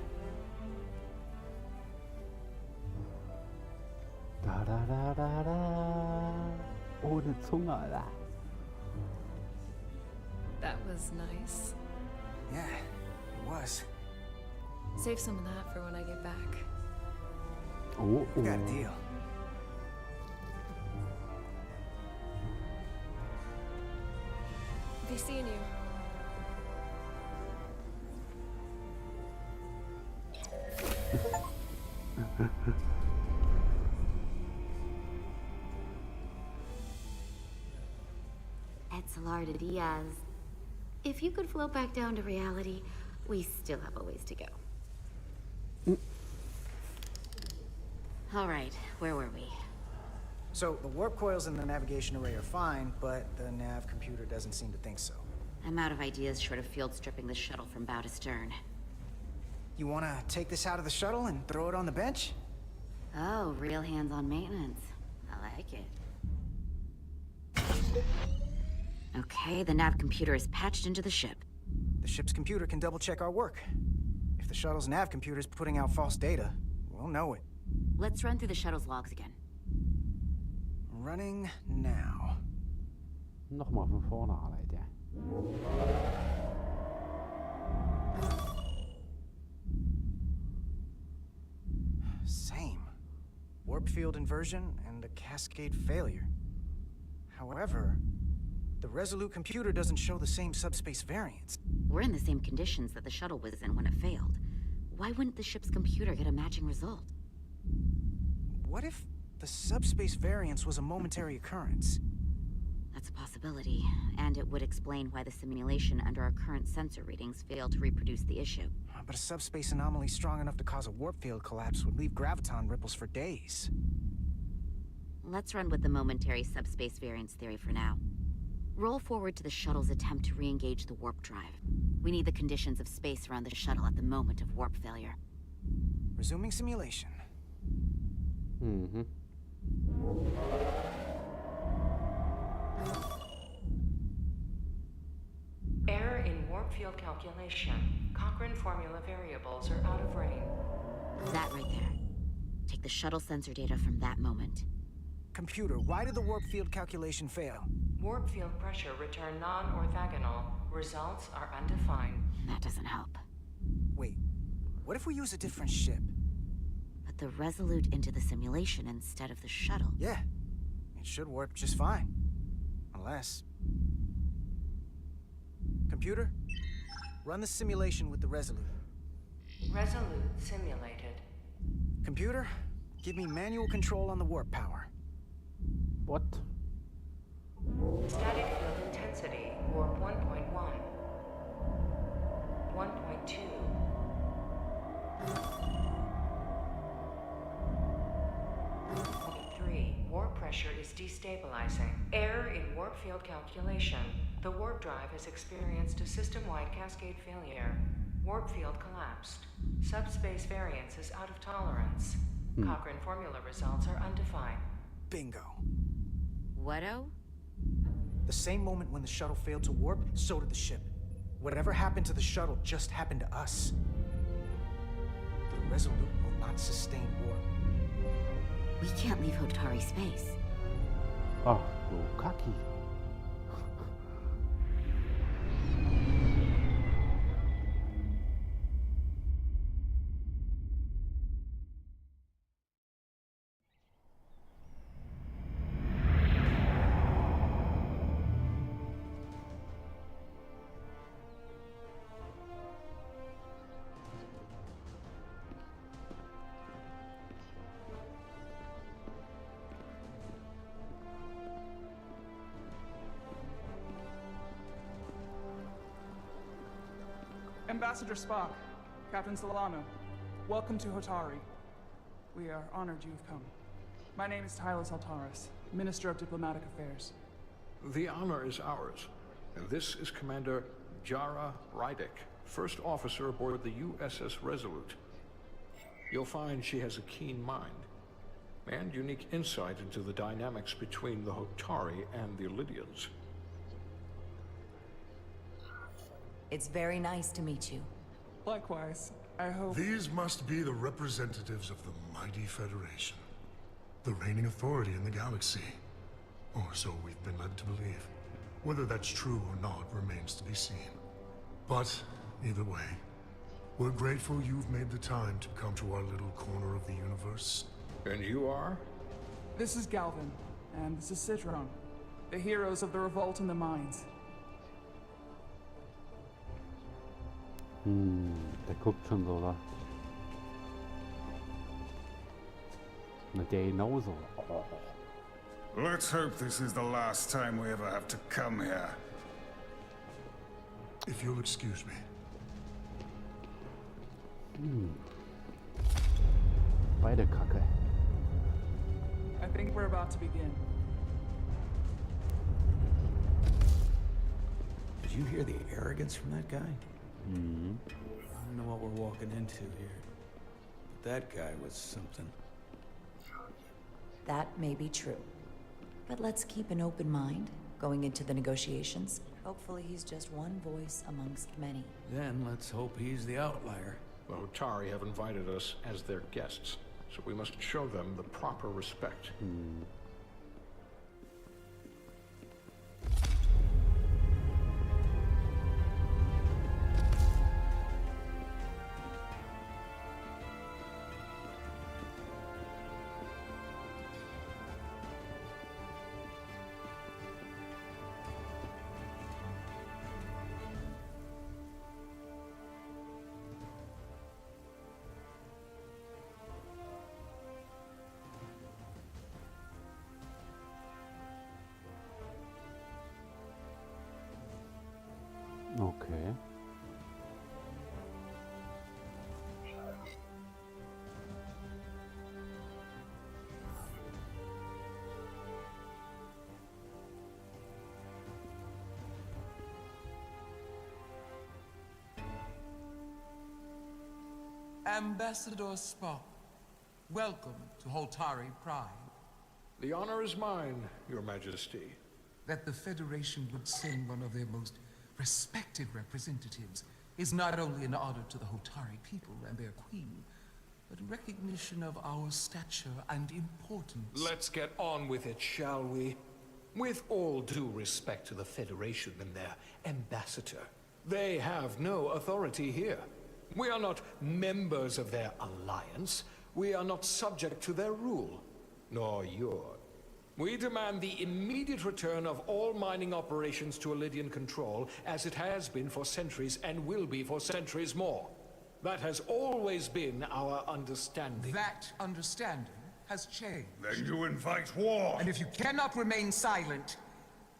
Da da da da da. Ohne Zunge, Alter. That was nice. Yeah, it was. Save some of that for when I get back. Oh, We got a deal. Be seeing you. Etzelar Diaz. If you could float back down to reality, we still have a ways to go. All right, where were we? So, the warp coils in the navigation array are fine, but the nav computer doesn't seem to think so. I'm out of ideas short of field stripping the shuttle from bow to stern. You wanna take this out of the shuttle and throw it on the bench? Oh, real hands-on maintenance. I like it. Okay, the nav computer is patched into the ship. The ship's computer can double-check our work. If the shuttle's nav computer's putting out false data, we'll know it. Let's run through the shuttle's logs again. Running now. Nochmal von vorne, Alter. Same. Warp field inversion and a cascade failure. However, the Resolute computer doesn't show the same subspace variance. We're in the same conditions that the shuttle was in when it failed. Why wouldn't the ship's computer get a matching result? What if the subspace variance was a momentary occurrence? That's a possibility, and it would explain why the simulation under our current sensor readings failed to reproduce the issue. But a subspace anomaly strong enough to cause a warp field collapse would leave graviton ripples for days. Let's run with the momentary subspace variance theory for now. Roll forward to the shuttle's attempt to re-engage the warp drive. We need the conditions of space around the shuttle at the moment of warp failure. Resuming simulation. Mm-hmm. Error in warp field calculation. Cochrane formula variables are out of range. That right there. Take the shuttle sensor data from that moment. Computer, why did the warp field calculation fail? Warp field pressure returned non-orthogonal. Results are undefined. That doesn't help. Wait, what if we use a different ship? Put the Resolute into the simulation instead of the shuttle. Yeah, it should work just fine. Unless... Computer, run the simulation with the Resolute. Resolute simulated. Computer, give me manual control on the warp power. What? Static field intensity, warp 1.1. 1.2. 0.3. Warp pressure is destabilizing. Error in warp field calculation. The warp drive has experienced a system-wide cascade failure. Warp field collapsed. Subspace variance is out of tolerance. Cochrane formula results are undefined. Bingo. What-o? The same moment when the shuttle failed to warp, so did the ship. Whatever happened to the shuttle just happened to us. The Resolute will not sustain warp. We can't leave Hotari space. Ach, du Kacki. Ambassador Spock, Captain Solano, welcome to Hotari. We are honored you've come. My name is Tylos Altaris, Minister of Diplomatic Affairs. The honor is ours. And this is Commander Jara Rydek, first officer aboard the USS Resolute. You'll find she has a keen mind and unique insight into the dynamics between the Hotari and the Illydians. It's very nice to meet you. Likewise, I hope... These must be the representatives of the mighty Federation. The reigning authority in the galaxy. Or so we've been led to believe. Whether that's true or not remains to be seen. But, either way, we're grateful you've made the time to come to our little corner of the universe. And you are? This is Galvin, and this is Citron, the heroes of the revolt in the mines. Der guckt schon so, oder? Na, der genauso. Oh. Let's hope this is the last time we ever have to come here. If you'll excuse me. Beide Kacke. I think we're about to begin. Did you hear the arrogance from that guy? I don't know what we're walking into here. But that guy was something. That may be true. But let's keep an open mind going into the negotiations. Hopefully he's just one voice amongst many. Then let's hope he's the outlier. The Hotari have invited us as their guests, so we must show them the proper respect. Ambassador Spock. Welcome to Holtari Pride. The honor is mine, Your Majesty. That the Federation would send one of their most respected representatives is not only an honor to the Holtari people and their queen, but a recognition of our stature and importance. Let's get on with it, shall we? With all due respect to the Federation and their ambassador, they have no authority here. We are not members of their alliance. We are not subject to their rule, nor yours. We demand the immediate return of all mining operations to Elydian control, as it has been for centuries and will be for centuries more. That has always been our understanding. That understanding has changed. Then you invite war! And if you cannot remain silent,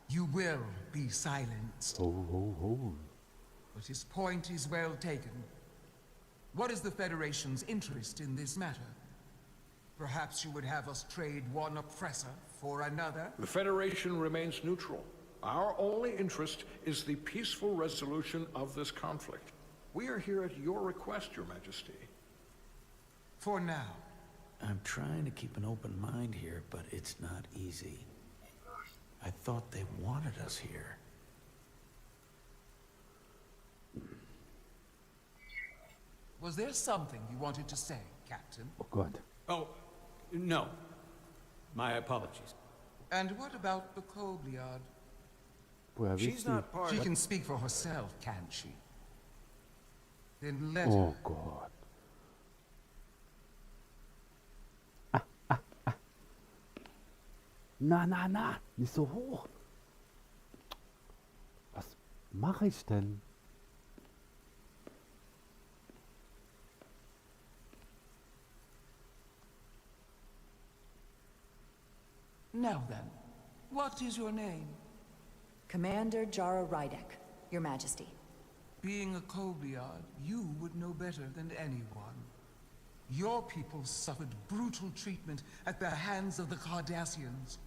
you will be silenced. But his point is well taken. What is the Federation's interest in this matter? Perhaps you would have us trade one oppressor for another? The Federation remains neutral. Our only interest is the peaceful resolution of this conflict. We are here at your request, Your Majesty. For now. I'm trying to keep an open mind here, but it's not easy. I thought they wanted us here. Was there something you wanted to say, Captain? Oh Gott. Oh, no. My apologies. And what about the Kobliad? Woher She's wisst ihr? not part. She can speak for herself, can't she? Then let Oh her. Gott. Na, nicht so hoch. Was mache ich denn? Now then, what is your name? Commander Jara Rydek, Your Majesty. Being a Kobliad, you would know better than anyone. Your people suffered brutal treatment at the hands of the Cardassians.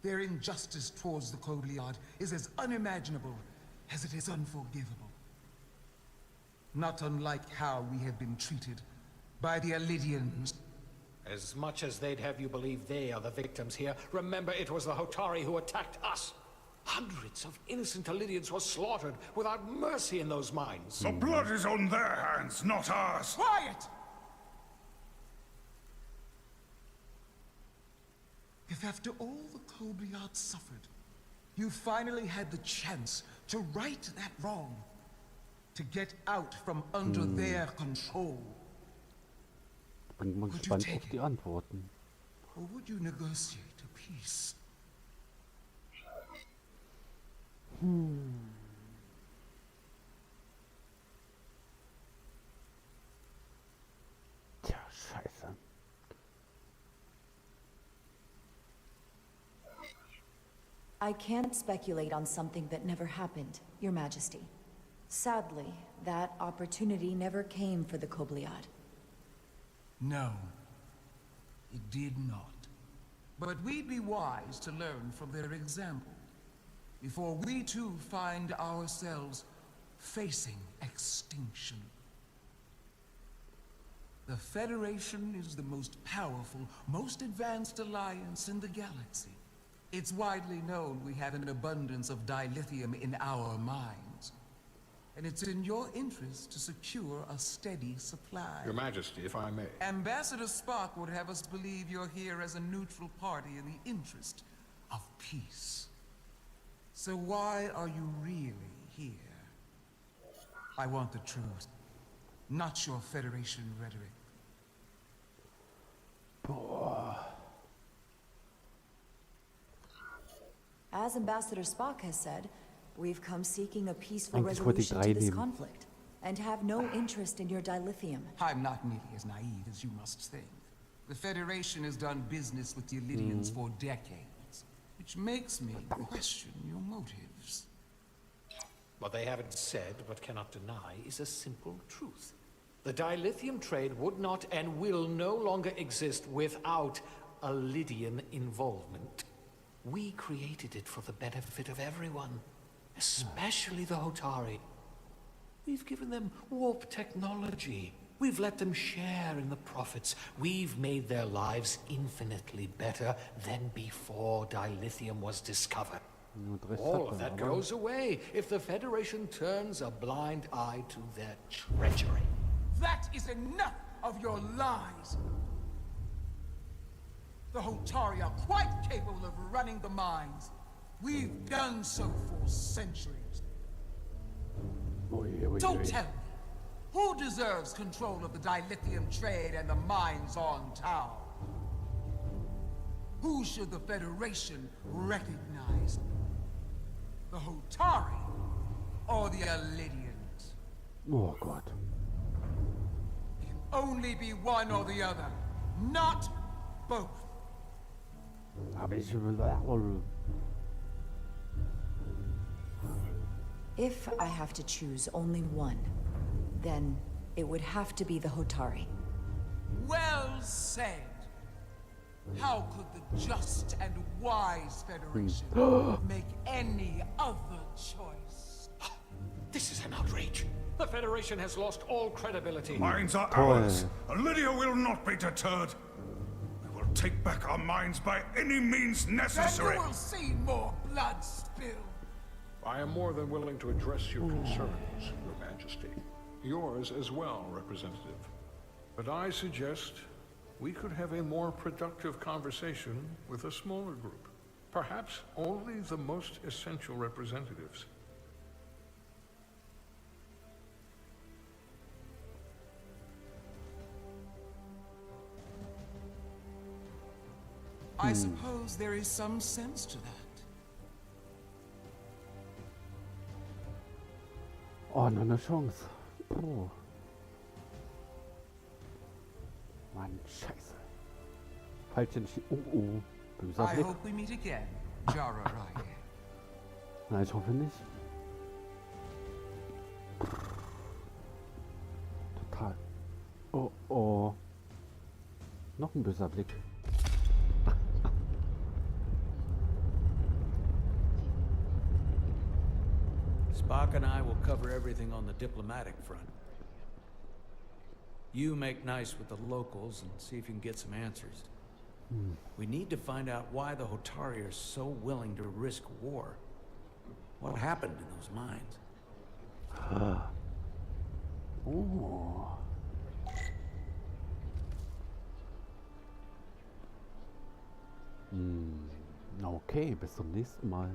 Their injustice towards the Kobliad is as unimaginable as it is unforgivable. Not unlike how we have been treated by the Elydians. As much as they'd have you believe they are the victims here, remember it was the Hotari who attacked us. Hundreds of innocent Elydians were slaughtered without mercy in those mines. The blood is on their hands, not ours! Quiet! If after all the Kobliad suffered, you finally had the chance to right that wrong, to get out from under their control, Bringt man gespannt auf die Antworten. or would you negotiate a peace? Tja, scheiße. I can't speculate on something that never happened, Your Majesty. Sadly, that opportunity never came for the Kobliad. No, it did not. But we'd be wise to learn from their example, before we too find ourselves facing extinction. The Federation is the most powerful, most advanced alliance in the galaxy. It's widely known we have an abundance of dilithium in our mines. And it's in your interest to secure a steady supply. Your Majesty, if I may. Ambassador Spock would have us believe you're here as a neutral party in the interest of peace. So why are you really here? I want the truth, not your Federation rhetoric. As Ambassador Spock has said, we've come seeking a peaceful Eigentlich wollte ich resolution 3 to this nehmen. conflict, and have no interest in your dilithium. I'm not nearly as naive as you must think. The Federation has done business with the Elydians for decades, which makes me question your motives. What they haven't said, but cannot deny, is a simple truth. The dilithium trade would not and will no longer exist without Elydian involvement. We created it for the benefit of everyone, especially the Hotari. We've given them warp technology, We've let them share in the profits. We've made their lives infinitely better than before dilithium was discovered. All of that goes away if the Federation turns a blind eye to their treachery. That is enough of your lies! The Hotari are quite capable of running the mines. We've done so for centuries. Don't tell me, who deserves control of the dilithium trade and the mines on Tau? Who should the Federation recognize? The Hotari or the Elidians? Oh Gott. It can only be one or the other, not both. Aber ich If I have to choose only one, then it would have to be the Hotari. Well said. How could the just and wise Federation make any other choice? This is an outrage. The Federation has lost all credibility. Mines are ours. Lydia will not be deterred. We will take back our mines by any means necessary. And you will see more blood spilled. I am more than willing to address your concerns, Your Majesty. Yours as well, Representative. But I suggest we could have a more productive conversation with a smaller group. Perhaps only the most essential representatives. I suppose there is some sense to that. Oh, noch eine Chance. Oh. Mann, scheiße. Falsch entschieden. Oh, oh. Böser I Blick. hope we meet again, Jara Raide. Nein, ich hoffe nicht. Total. Oh, oh. Noch ein böser Blick. Spock and I will cover everything on the diplomatic front. You make nice with the locals and see if you can get some answers. We need to find out why the Hotari are so willing to risk war. What happened in those mines? Oh. Okay, bis zum nächsten Mal.